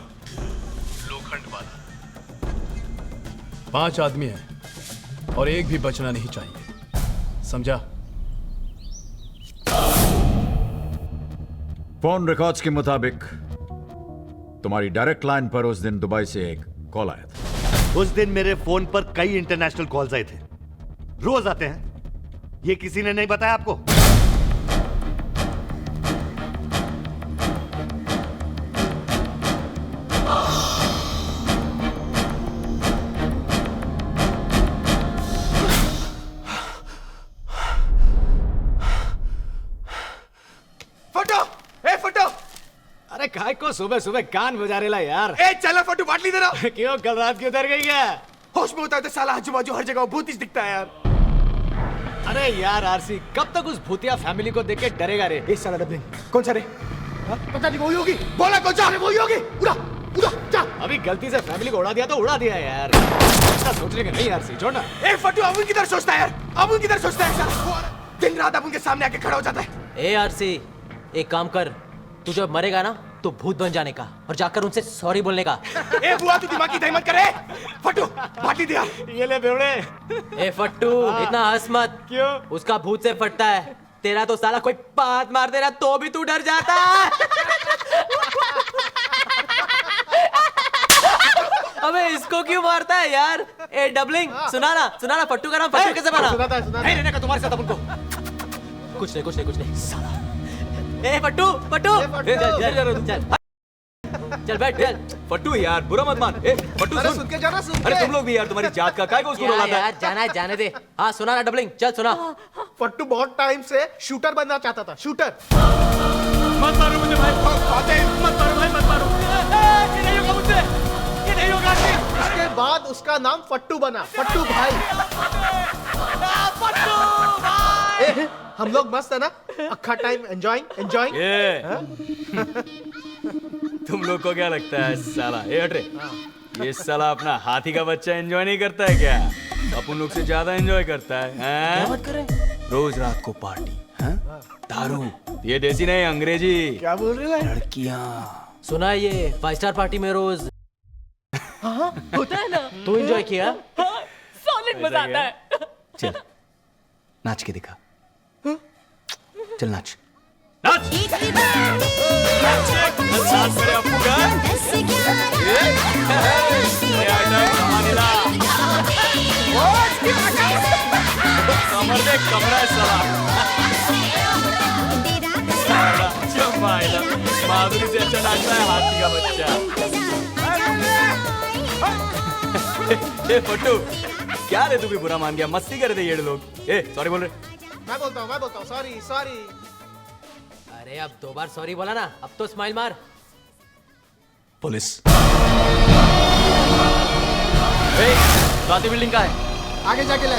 लोखंड वाला। 5 आदमी हैं और एक भी बचना नहीं चाहिए, समझा? फोन रिकॉर्ड्स के मुताबिक तुम्हारी डायरेक्ट लाइन पर उस दिन दुबई से एक कॉल आया था। उस दिन मेरे फोन पर कई इंटरनेशनल कॉल्स आए थे, रोज आते हैं। ये किसी ने नहीं बताया आपको? फटो, ए फटो! अरे काय को सुबह सुबह कान बजा रेला यार। ए चला फटू, बाटली दे रहा। क्यों, कल रात की उतर गई क्या? होश में होता है तो साला आजू बाजू हर जगह भूत ही दिखता है यार। अरे यार आरसी, कब तक उस भूतिया फैमिली को देख के डरेगा रे? इस साला डबलिंग कौन सा रे? पता नहीं, वही होगी। बोला कौन सा? वही होगी। उड़ा उड़ा जा। अभी गलती से फैमिली को उड़ा दिया तो उड़ा दिया यार, ऐसा सोचने का नहीं आरसी, छोड़ना। ए फटू, अब उनकी तरफ सोचता है यार, अब उनकी तरफ सोचता है साला। दिन रात अब उनके सामने आके खड़ा हो जाता है। ए आरसी, एक काम कर, तू जब मरेगा ना तो भूत बन जाने का और जाकर उनसे सॉरी बोलने का। ए बुआ, तू दिमाग की दही मत करे। फटू, बाटली दिया। ये ले बेवड़े। ए फट्टू, इतना हंस मत। क्यों? उसका भूत से फटता है, तेरा तो साला कोई बात मार दे रहा तो भी तू डर जाता है। अबे इसको क्यों मारता है यार? ए डबलिंग, सुना ना फट्टू का नाम फट्टू कैसे बना? नहीं रहने का तुम्हारे साथ अपन को। कुछ नहीं साला। ए फट्टू चल बैठ चल। फट्टू यार, बुरा मत मान। ए फट्टू सुन के जाना, सुन अरे तुम लोग भी यार, तुम्हारी जात का काय को उसको रुलाता है? यार जाना है, जाने दे। हाँ सुना ना डबलिंग, चल सुना। फट्टू बहुत टाइम से शूटर बनना चाहता था, शूटर। मत मारो मुझे भाई, मत मारो भाई, मत मारो। ये नहीं होगा मुझसे, ये नहीं होगा। उसके बाद उसका नाम फट्टू बना, फट्टू भाई। फट्टू भाई। हम लोग मस्त है ना, अक्खा टाइम एंजॉयिंग। तुम लोग को क्या लगता है साला? ए हट रे, ये साला अपना हाथी का बच्चा एंजॉय नहीं करता है क्या? अपन लोग से ज्यादा एंजॉय करता है। क्या बात कर रहे हैं? रोज रात को पार्टी, दारू। ये देसी नहीं, अंग्रेजी। क्या बोल रहे हो? लड़कियां। सुना है ये 5 स्टार पार्टी में रोज होता है ना। तू एंजॉय किया? सॉलिड मजा आता है। चल नाच के दिखा, चल नाच। माधुरी से अच्छा नाचता है हाथी का बच्चा। ए फट्टू, क्या रे, तू भी बुरा मान गया? मस्ती कर रहे थे ये लोग। ए सॉरी बोल रहे। मैं बोलता हूँ, सॉरी। अरे अब 2 बार सॉरी बोला ना, अब तो स्माइल मार। पुलिस। स्वाति बिल्डिंग का है, आगे जाके ले।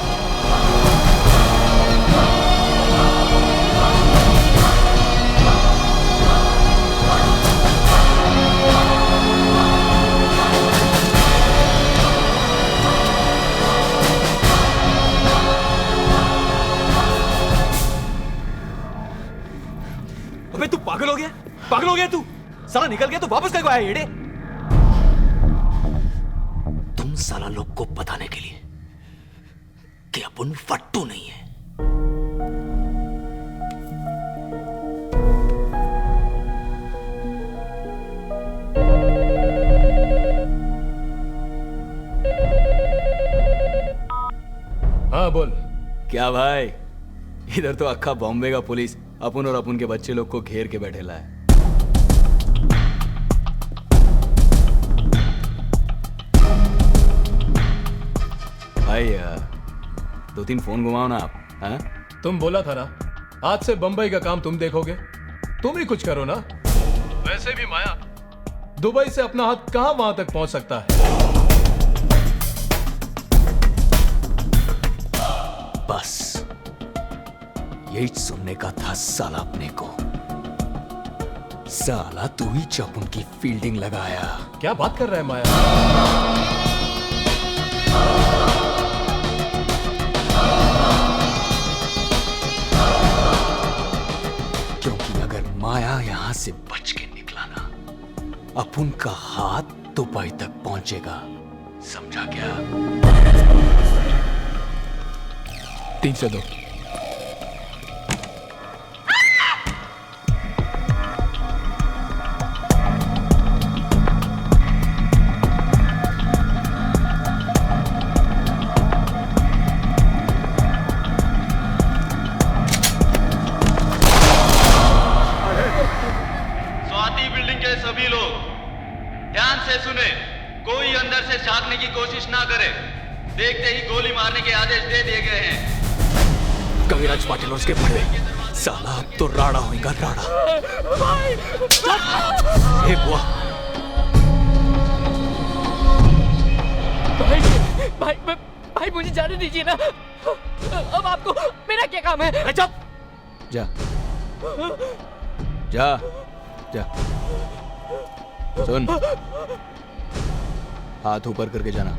पागल हो गया तू? साला निकल गया तो वापस कब आया येड़े? तुम साला लोग को बताने के लिए कि अपन फट्टू नहीं है। हाँ बोल। क्या भाई, इधर तो अक्खा बॉम्बे का पुलिस अपन और अपन के बच्चे लोग को घेर के बैठेला है। भाई 2-3 फोन घुमाओ ना आप। हाँ? तुम बोला था ना आज से बंबई का काम तुम देखोगे, तुम ही कुछ करो ना। वैसे भी माया दुबई से अपना हाथ कहां वहां तक पहुंच सकता है। बस यही सुनने का था साला अपने को। साला तू ही जब उनकी फील्डिंग लगाया। क्या बात कर रहा है माया? क्योंकि अगर माया यहां से बच के निकला ना, अपन का हाथ दुबई तक पहुंचेगा। समझा क्या? 3 से 2। स्वाति बिल्डिंग के सभी लोग ध्यान से सुने, कोई अंदर से झांकने की कोशिश ना करे। देखते ही गोली मारने के आदेश दे दिए गए हैं। कविराज पाटिल और उसके बड़े साला अब तो राड़ा होगा राड़ा। हे बुआ, भाई मुझे जाने दीजिए ना। अब आपको मेरा क्या काम है? चुप। जा जा जा। सुन, हाथ ऊपर करके जाना।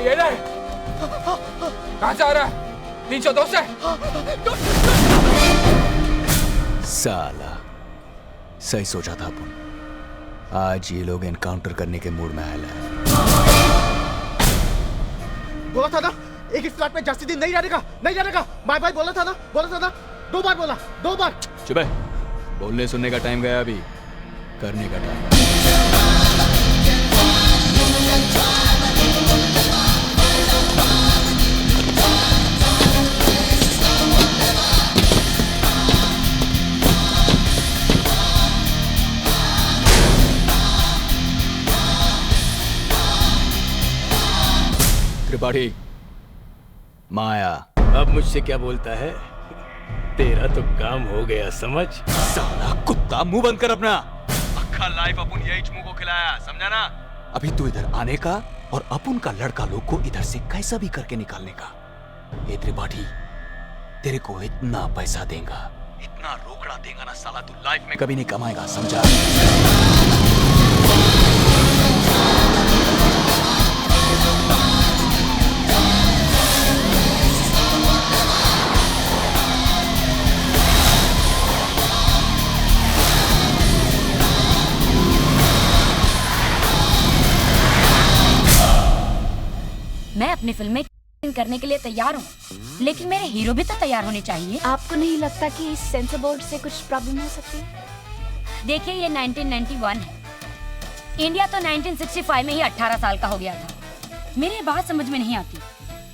ये ले, कहां से आ रहा है? 302 से। साला सही सोचा था अपन। आज ये लोग एनकाउंटर करने के मूड में आया है। बोला था ना एक फ्लैट में जास्ती दिन नहीं रहने का। भाई बोला था ना 2 बार बोला, 2 बार। चुप है, बोलने सुनने का टाइम गया, अभी करने का टाइम। त्रिपाठी, माया अब मुझसे क्या बोलता है? तेरा तो काम हो गया, समझ? साला कुत्ता, मुंह बंद कर अपना। अक्खा लाइफ अपन यही चमू को खिलाया, समझा ना? अभी तू इधर आने का और अपन का लड़का लोग को इधर से कैसा भी करके निकालने का। ये त्रिपाठी, तेरे को इतना पैसा देगा, इतना रोकड़ा देगा ना साला, तू लाइफ में कभी नहीं कमाएगा, समझा? मैं अपनी फिल्म में करने के लिए तैयार हूँ, लेकिन मेरे हीरो भी तो तैयार होने चाहिए। आपको नहीं लगता कि इस सेंसर बोर्ड से कुछ प्रॉब्लम हो सकती है? देखिए, ये 1991 है, इंडिया तो 1965 में ही 18 साल का हो गया था। मेरी बात समझ में नहीं आती,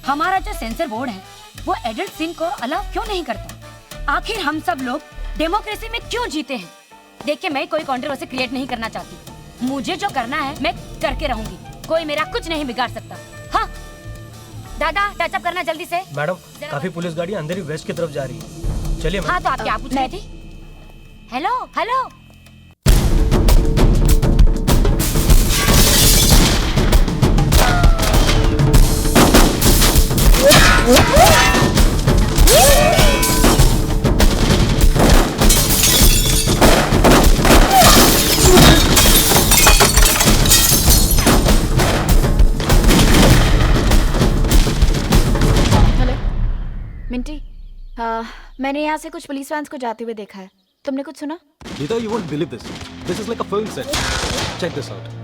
हमारा जो सेंसर बोर्ड है वो एडल्ट सीन को अलाउ क्यों नहीं करता? आखिर हम सब लोग डेमोक्रेसी में क्यों जीते हैं? देखिए, मैं कोई कंट्रोवर्सी क्रिएट नहीं करना चाहती, मुझे जो करना है मैं करके रहूंगी, कोई मेरा कुछ नहीं बिगाड़ सकता। हाँ दादा, टचअप करना जल्दी से। मैडम, काफी पुलिस गाड़ी अंदर ही वेस्ट की तरफ जा रही है। चलिए। हाँ तो आप क्या पूछ रही थी? Hello hello. मैंने यहाँ से कुछ पुलिस वैन्स को जाते हुए देखा है। तुमने कुछ सुना? Nita, you won't believe this. This is like a film set. Check this out.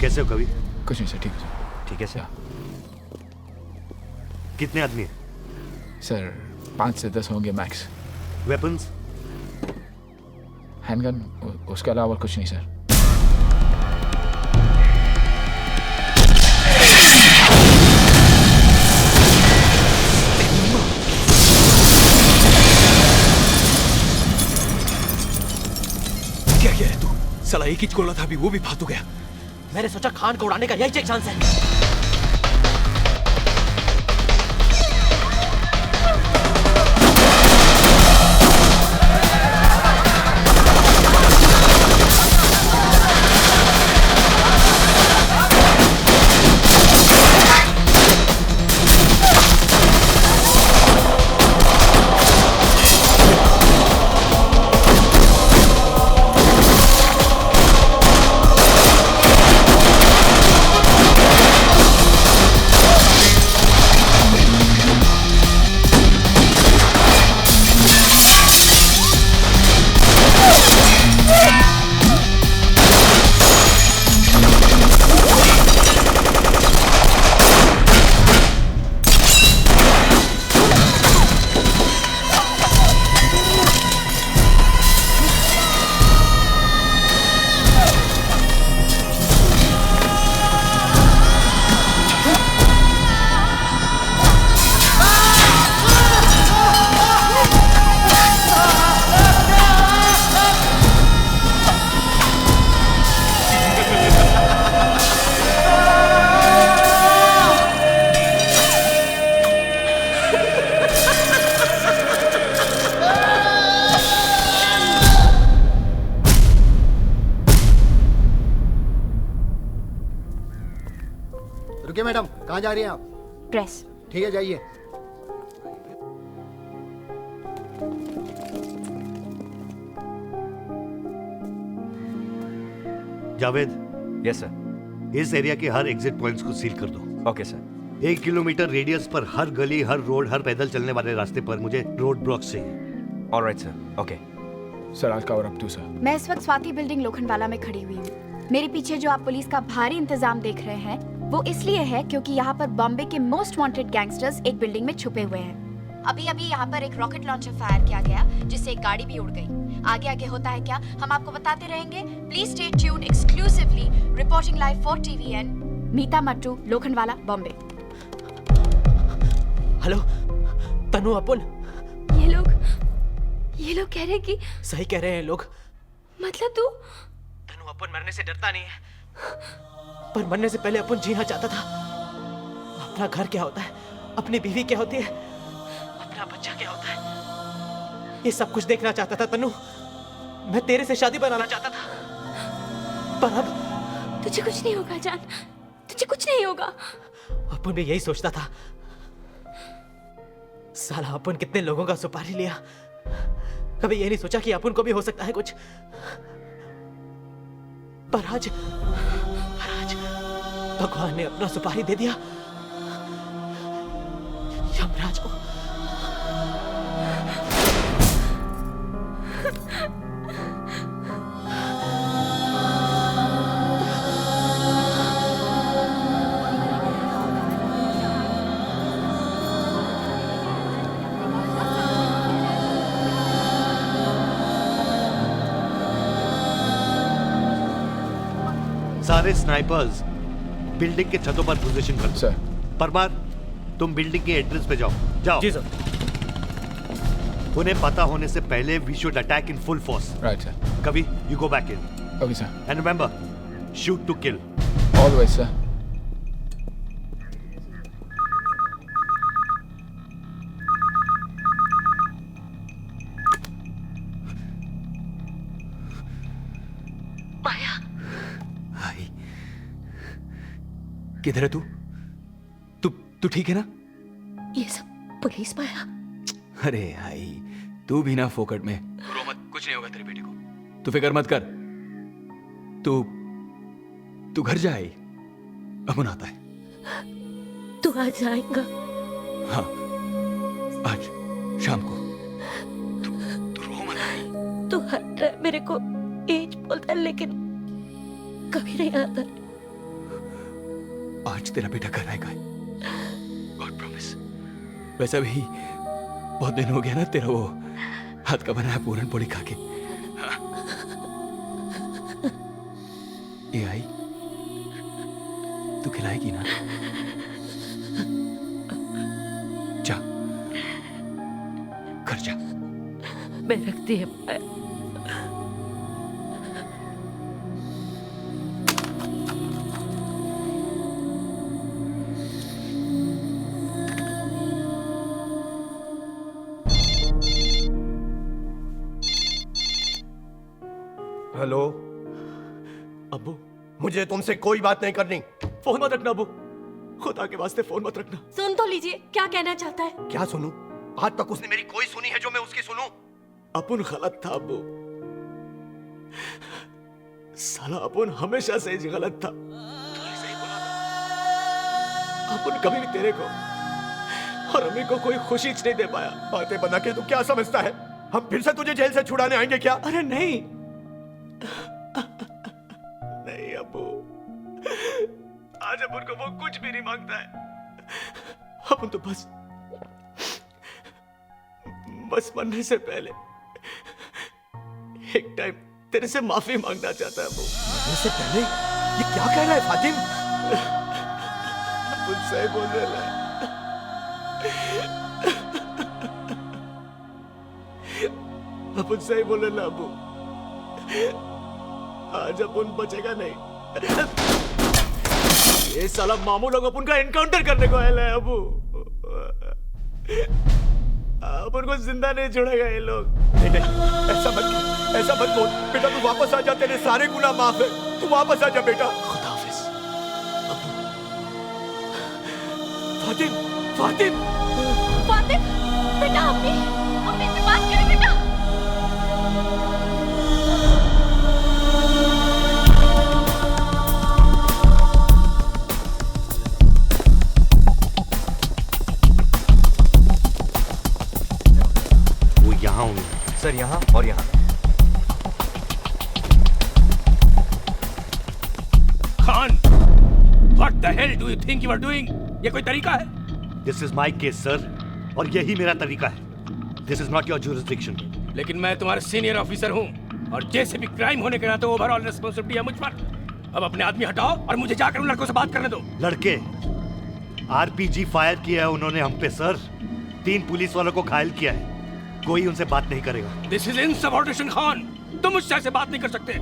कैसे हो कवि? कुछ नहीं सर, ठीक है सर। ठीक है सर। कितने आदमी हैं? सर 5 से 10 होंगे मैक्स। वेपन्स? हैंडगन, उसके अलावा कुछ नहीं सर। क्या किया है तू? साला एक ही गोला था, अभी वो भी फालतू गया। मैंने सोचा खान को उड़ाने का यही एक चांस है। रुकिए मैडम, कहाँ जा रही हैं आप? प्रेस। ठीक है, जाइए। जावेद। Yes sir. इस एरिया के हर एग्जिट पॉइंट्स को सील कर दो। Okay sir. 1 किलोमीटर रेडियस पर हर गली, हर रोड, हर पैदल चलने वाले रास्ते पर मुझे रोड ब्लॉक्स चाहिए। Alright sir. ओके सर, आज कवर अप टू सर। मैं इस वक्त स्वाति बिल्डिंग लोखंडवाला में खड़ी हुई हूँ। मेरे पीछे जो आप पुलिस का भारी इंतजाम देख रहे हैं वो इसलिए है क्योंकि यहाँ पर बॉम्बे के मोस्ट वांटेड गैंगस्टर्स एक बिल्डिंग में छुपे हुए हैं। अभी अभी यहाँ पर एक रॉकेट लॉन्चर फायर किया गया जिससे एक गाड़ी भी उड़ गई। आगे आगे होता है क्या, हम आपको बताते रहेंगे। Please stay tuned exclusively, reporting live for TVN, Meeta Mattoo, Lokhandwala, Bombay. Hello Tanu, अपन ये लोग कह रहे हैं कि सही कह रहे हैं लोग। मतलब तू? तनु, अपन मरने से डरता नहीं है, पर मरने से पहले अपन जीना चाहता था। अपना घर क्या होता है, अपनी बीवी क्या होती है, अपना बच्चा क्या होता है, ये सब कुछ देखना चाहता था तनु। मैं तेरे से शादी बनाना चाहता था, पर अब तुझे कुछ नहीं होगा जान, तुझे कुछ नहीं होगा। अपन भी यही सोचता था। साला अपन कितने लोगों का सुपारी लिया, कभी ये नहीं सोचा कि अपन को भी हो सकता है कुछ। पर आज भगवान ने अपना सुपारी दे दिया यमराज को। सारे स्नाइपर्स बिल्डिंग के छतों पर पोजीशन कर सर। परमार, तुम बिल्डिंग के एंट्रेंस पे जाओ। जाओ। जी सर। उन्हें पता होने से पहले we should attack in full force. Right sir. कभी you go back in. Okay sir. And remember, shoot to kill. Always sir. किधर है तू? तू ठीक है ना? ये सब पुलिस पाया। अरे भाई, तू भी ना फोकट में। रो मत, कुछ नहीं होगा तेरी बेटी को। तू फिक्र मत कर। तू घर जाए, अमन आता है। तू आज आएगा? हाँ, आज शाम को। तू रो मत भाई। तू हर टाइम मेरे को एज बोलता है लेकिन कभी नहीं आता। आज तेरा बेटा घर आएगा, गॉड प्रॉमिस। वैसे भी बहुत दिन हो गया ना तेरा वो हाथ का बनाया पूरन पोली खा के। हाँ। ये आई, तू खिलाएगी ना? जा, घर जा। मैं रखती है पाया। हेलो अब्बू, मुझे तुमसे कोई बात नहीं करनी। फोन मत रखना अब्बू, खुदा के वास्ते फोन मत रखना। सुन तो लीजिए, क्या कहना चाहता है? क्या सुनूं? आज तक उसने मेरी कोई सुनी है जो मैं उसकी सुनूं? अपन गलत था अब्बू, साला अपन हमेशा से ही गलत था। तूने सही बोला था। अपन कभी भी तेरे को और अम्मी को कोई खुशी नहीं दे पाया। बातें बना के तू क्या समझता है? हम फिर से तुझे जेल से छुड़ाने आएंगे क्या? अरे नहीं नहीं अब्बू, आज अपन को वो कुछ भी नहीं मांगता है। अपन तो बस मरने से पहले एक टाइम तेरे से माफी मांगना चाहता है अब्बू। मरने से पहले? ये क्या कह रहा है फातिम? अपन सही बोल रहा है। अपन सही बोल रहे ना अब्बू, आज अपन बचेगा नहीं। ये साला मामू लोग अपन का एनकाउंटर करने को आया है अब्बू। अपन को जिंदा नहीं छोड़ेगा ये लोग। नहीं नहीं, ऐसा मत बोल बेटा। तू वापस आ जा, तेरे सारे गुनाह माफ है। तू वापस आ जा बेटा। खुदा हाफिज अब्बू। फातिम, फातिम, फातिम, बेटा अम्मी से बात करें बेटा। यहाँ हूँ सर, यहाँ और यहाँ। Khan, what the hell do you think you are doing? ये कोई तरीका है? This is my case, sir, और यही मेरा तरीका है। This is not your jurisdiction. लेकिन मैं तुम्हारा सीनियर ऑफिसर हूँ और जैसे भी क्राइम होने के नाते ओवरऑल रिस्पॉन्सिबिलिटी है मुझ पर। अब अपने आदमी हटाओ और मुझे जाकर उन लड़कों से बात करने दो। लड़के आरपीजी फायर किया है उन्होंने हम पे सर। 3 पुलिस वालों को घायल किया है। कोई उनसे बात नहीं करेगा। दिस इज इनसबऑर्डिनेशन खान, तुम मुझसे ऐसे बात नहीं कर सकते।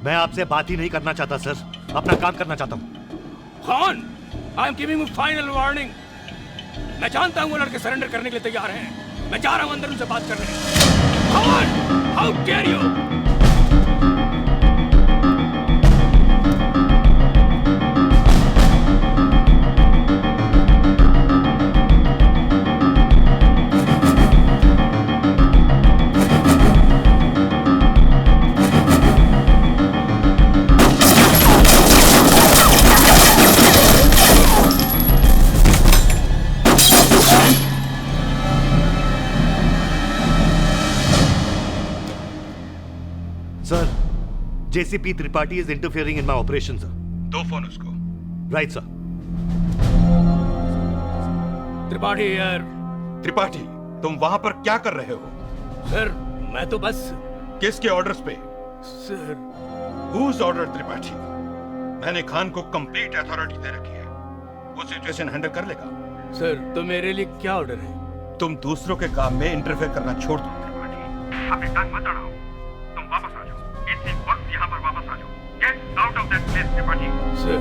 मैं आपसे बात ही नहीं करना चाहता सर, अपना काम करना चाहता हूँ। Khan, I am giving you final warning. मैं जानता हूँ वो लड़के सरेंडर करने के लिए तैयार हैं। मैं जा रहा हूँ अंदर उनसे बात करने। Khan, how dare you! Sir, JCP Tripathi is interfering in my operation sir. दो फोन उसको। Right sir. त्रिपाठी यार। त्रिपाठी, तुम वहां पर क्या कर रहे हो? सर मैं तो बस। किसके ऑर्डर्स पे? सर। Whose order Tripathi? मैंने खान को कंप्लीट अथॉरिटी दे रखी है, वो सिचुएशन हैंडल कर लेगा। सर तो मेरे लिए क्या ऑर्डर है? तुम दूसरों के काम में इंटरफेयर करना छोड़ दो त्रिपाठी। अपनी टांग मत अड़ाओ, तुम वापस आ जाओ, इसी वक्त यहाँ पर वापस आ जाओ। Get out of that place Tripathi. Sir.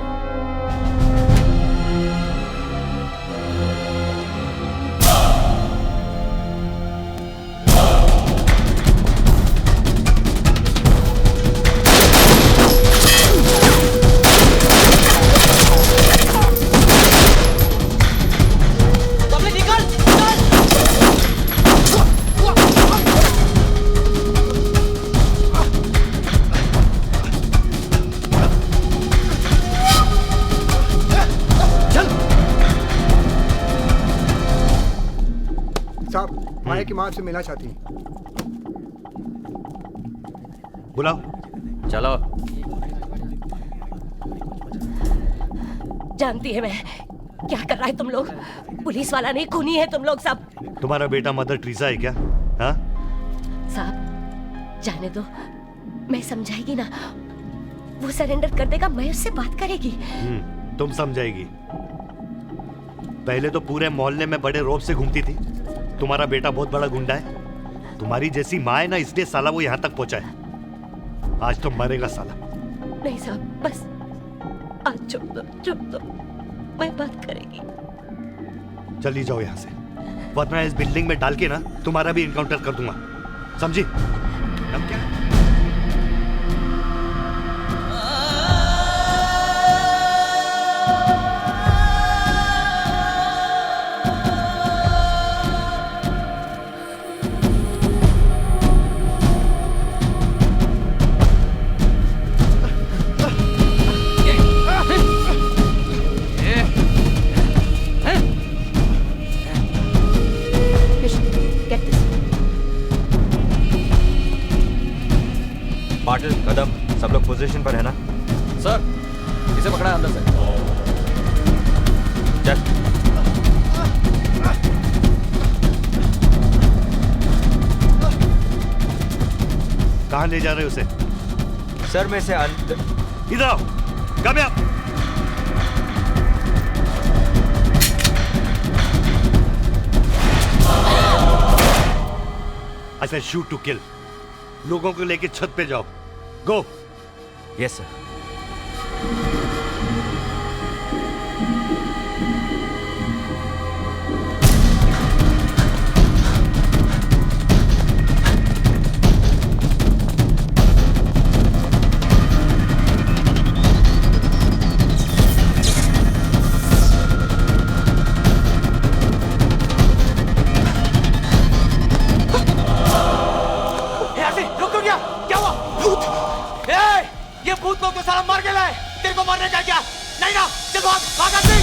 Maya की माँ से मिलना चाहती है। बुलाओ। चलो। जानती है मैं क्या कर रहा है तुम लोग। पुलिस वाला नहीं, खूनी है तुम लोग सब। तुम्हारा बेटा मदर टेरेसा है क्या? हाँ? साहब जाने दो, मैं समझाएगी ना, वो सरेंडर कर देगा, मैं उससे बात करेगी। तुम समझाएगी। पहले तो पूरे मोहल्ले में बड़े रौब से घूमती थी। तुम्हारा बेटा बहुत बड़ा गुंडा है, तुम्हारी जैसी माँ है ना, इसलिए साला वो यहाँ तक पहुंचा है। आज तो मरेगा साला। नहीं साहब बस आज छोड़ दो, मैं बात करेगी। चली जाओ यहाँ से, वरना इस बिल्डिंग में डाल के ना तुम्हारा भी इनकाउंटर कर दूंगा, समझी? अब क्या? पाटिल, कदम, सब लोग पोजीशन पर है ना? सर, इसे पकड़ा है अंदर से। चल। कहाँ ले जा रहे हो उसे? सर में से अंदर। इधर आओ, come here. I said shoot to kill. लोगों को लेके छत पे जाओ। गो। Yes sir. भूत लोग तो साला मर गया है, तेरे को मरने का क्या? नहीं ना, चल भाग, भाग आदमी।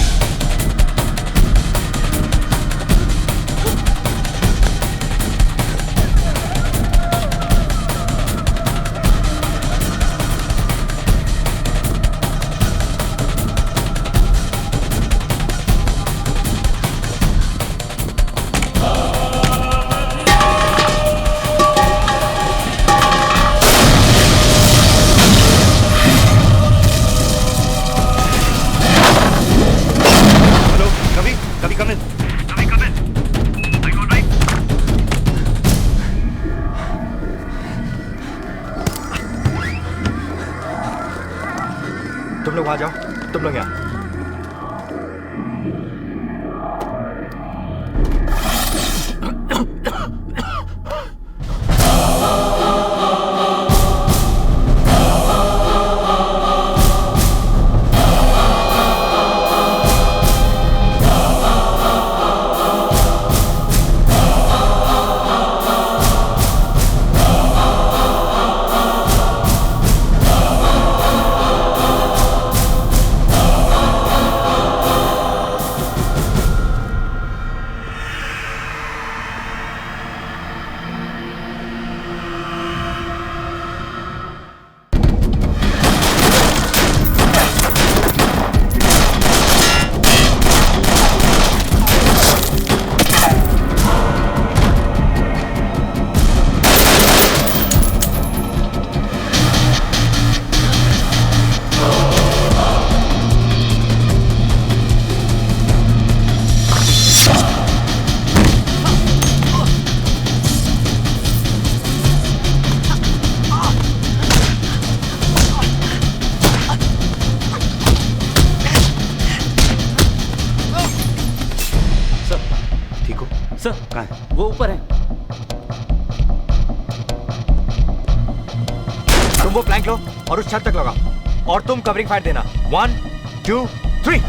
तुम लोग वहां जाओ, तुम लोग यहाँ। तुम वो प्लैंक लो और उस छत तक लगाओ और तुम कवरिंग फायर देना। 1 2 3।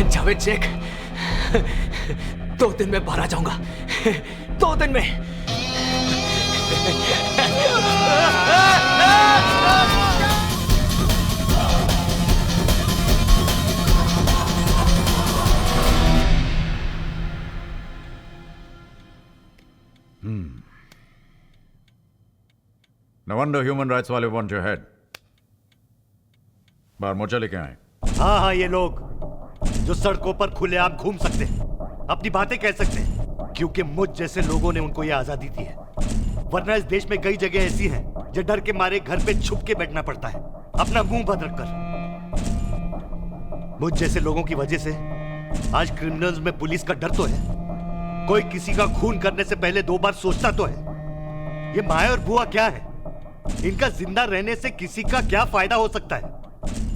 जावेद शेख, 2 दिन में बाहर आ जाऊंगा। 2 दिन में। No wonder human rights वाले want your head. बाहर मोर्चा लेके आए। हाँ, ये लोग जो सड़कों पर खुलेआम घूम सकते हैं, अपनी बातें कह सकते हैं, क्योंकि मुझ जैसे लोगों ने उनको ये आजादी दी है। वरना इस देश में कई जगह ऐसी हैं जो डर के मारे घर पे छुप के बैठना पड़ता है, अपना मुंह बंद रखकर। मुझ जैसे लोगों की वजह से आज क्रिमिनल्स में पुलिस का डर तो है। कोई किसी का खून करने से पहले 2 बार सोचता तो है। ये माया और बुआ क्या है? इनका जिंदा रहने से किसी का क्या फायदा हो सकता है?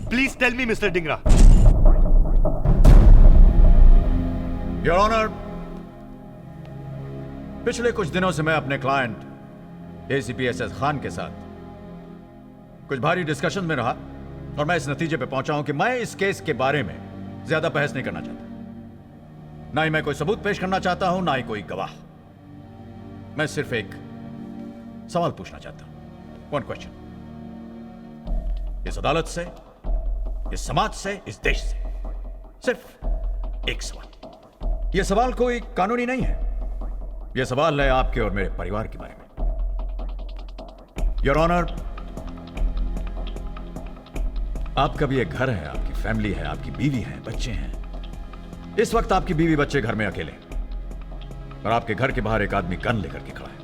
Please tell me mister Dingra. Your honour, पिछले कुछ दिनों से मैं अपने क्लाइंट एसीपी एसएस खान के साथ कुछ भारी डिस्कशन में रहा और मैं इस नतीजे पे पहुंचा हूं कि मैं इस केस के बारे में ज्यादा बहस नहीं करना चाहता। ना ही मैं कोई सबूत पेश करना चाहता हूं, ना ही कोई गवाह। मैं सिर्फ एक सवाल पूछना चाहता हूं। 1 क्वेश्चन। इस अदालत से, इस समाज से, इस देश से सिर्फ एक सवाल। यह सवाल कोई कानूनी नहीं है। यह सवाल है आपके और मेरे परिवार के बारे में। योर ऑनर, आपका भी एक घर है, आपकी फैमिली है, आपकी बीवी है, बच्चे हैं। इस वक्त आपकी बीवी बच्चे घर में अकेले और आपके घर के बाहर एक आदमी गन लेकर के खड़ा है।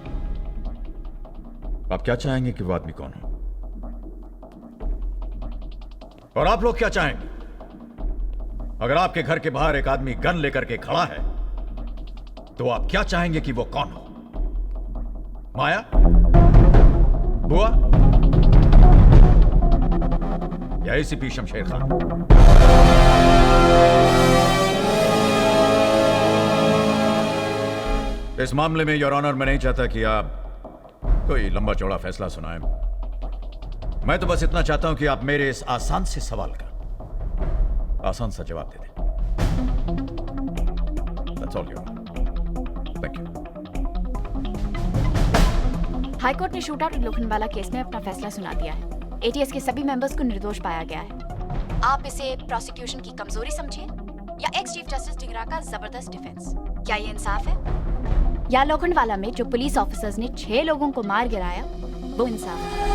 आप क्या चाहेंगे कि वो आदमी कौन हो? और आप लोग क्या चाहेंगे अगर आपके घर के बाहर एक आदमी गन लेकर के खड़ा है तो आप क्या चाहेंगे कि वो कौन हो? माया? बुआ? या एसीपी शमशेर खान? इस मामले में योर ऑनर मैं नहीं चाहता कि आप कोई लंबा चौड़ा फैसला सुनाएं। मैं तो बस इतना चाहता हूं कि आप मेरे इस आसान से सवाल का आसान सा जवाब दे दें। That's all, Your Honor. Thank you. High court ने शूटआउट लोखंडवाला केस में अपना फैसला सुना दिया है। एटीएस के सभी मेंबर्स को निर्दोष पाया गया है। आप इसे प्रोसिक्यूशन की कमजोरी समझिए या एक्स चीफ जस्टिस ढिंगरा का जबरदस्त डिफेंस? क्या ये इंसाफ है? या लोखंडवाला में जो पुलिस ऑफिसर्स ने 6 लोगों को मार गिराया वो इंसाफ है?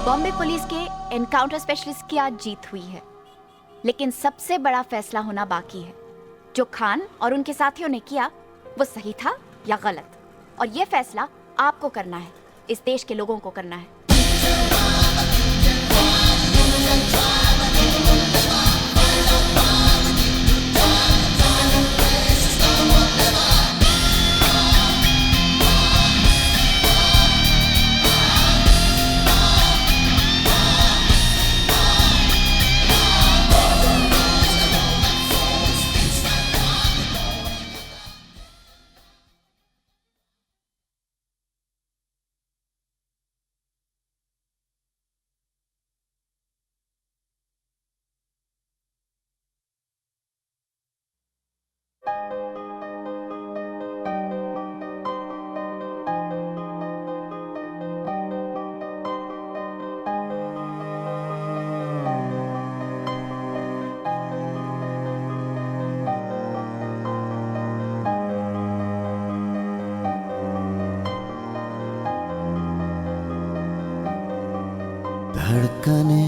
बॉम्बे पुलिस के एनकाउंटर स्पेशलिस्ट की आज जीत हुई है, लेकिन सबसे बड़ा फैसला होना बाकी है। जो खान और उनके साथियों ने किया वो सही था या गलत, और ये फैसला आपको करना है, इस देश के लोगों को करना है। धड़कने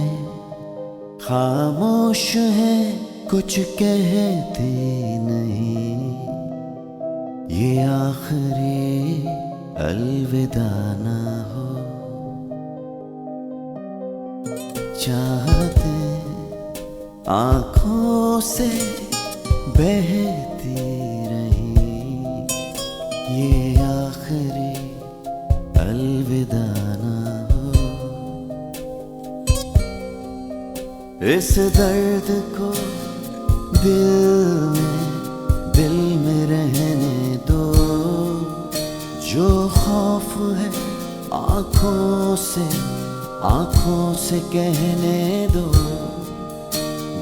खामोश है, कुछ कहती नहीं, ये आखिरी अलविदा ना हो। चाहते आंखों से बहती रही, ये आखिरी अलविदा ना हो। इस दर्द को दिल में रहने दो, जो खौफ है आंखों से कहने दो।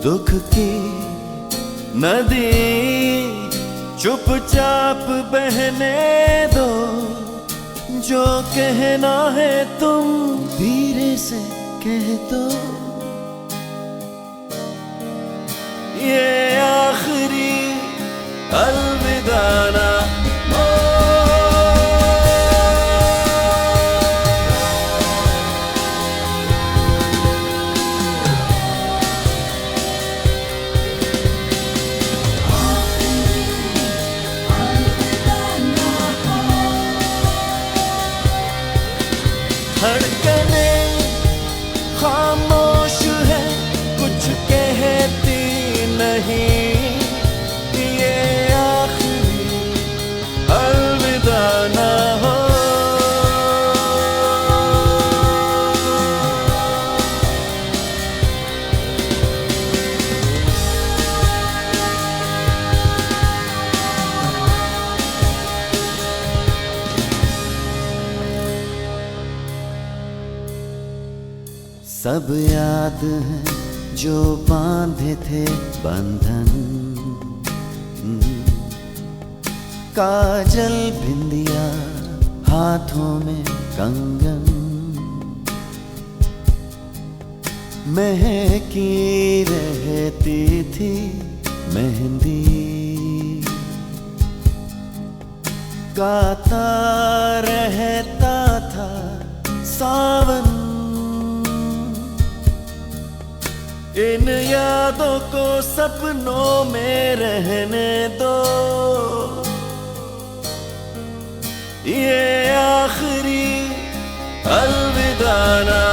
दुख की नदी चुपचाप बहने दो, जो कहना है तुम धीरे से कह दो। ये आखिरी अलविदा ना हो। धड़कने खामोश है, कुछ कहती नहीं, ये आखिरी अलविदा ना हो। सब याद है जो बांधे थे बंधन, काजल बिंदिया हाथों में कंगन, महकी रहती थी मेहंदी, गाता रहता था सावन। इन यादों को सपनों में रहने दो, ये आखिरी अलविदा ना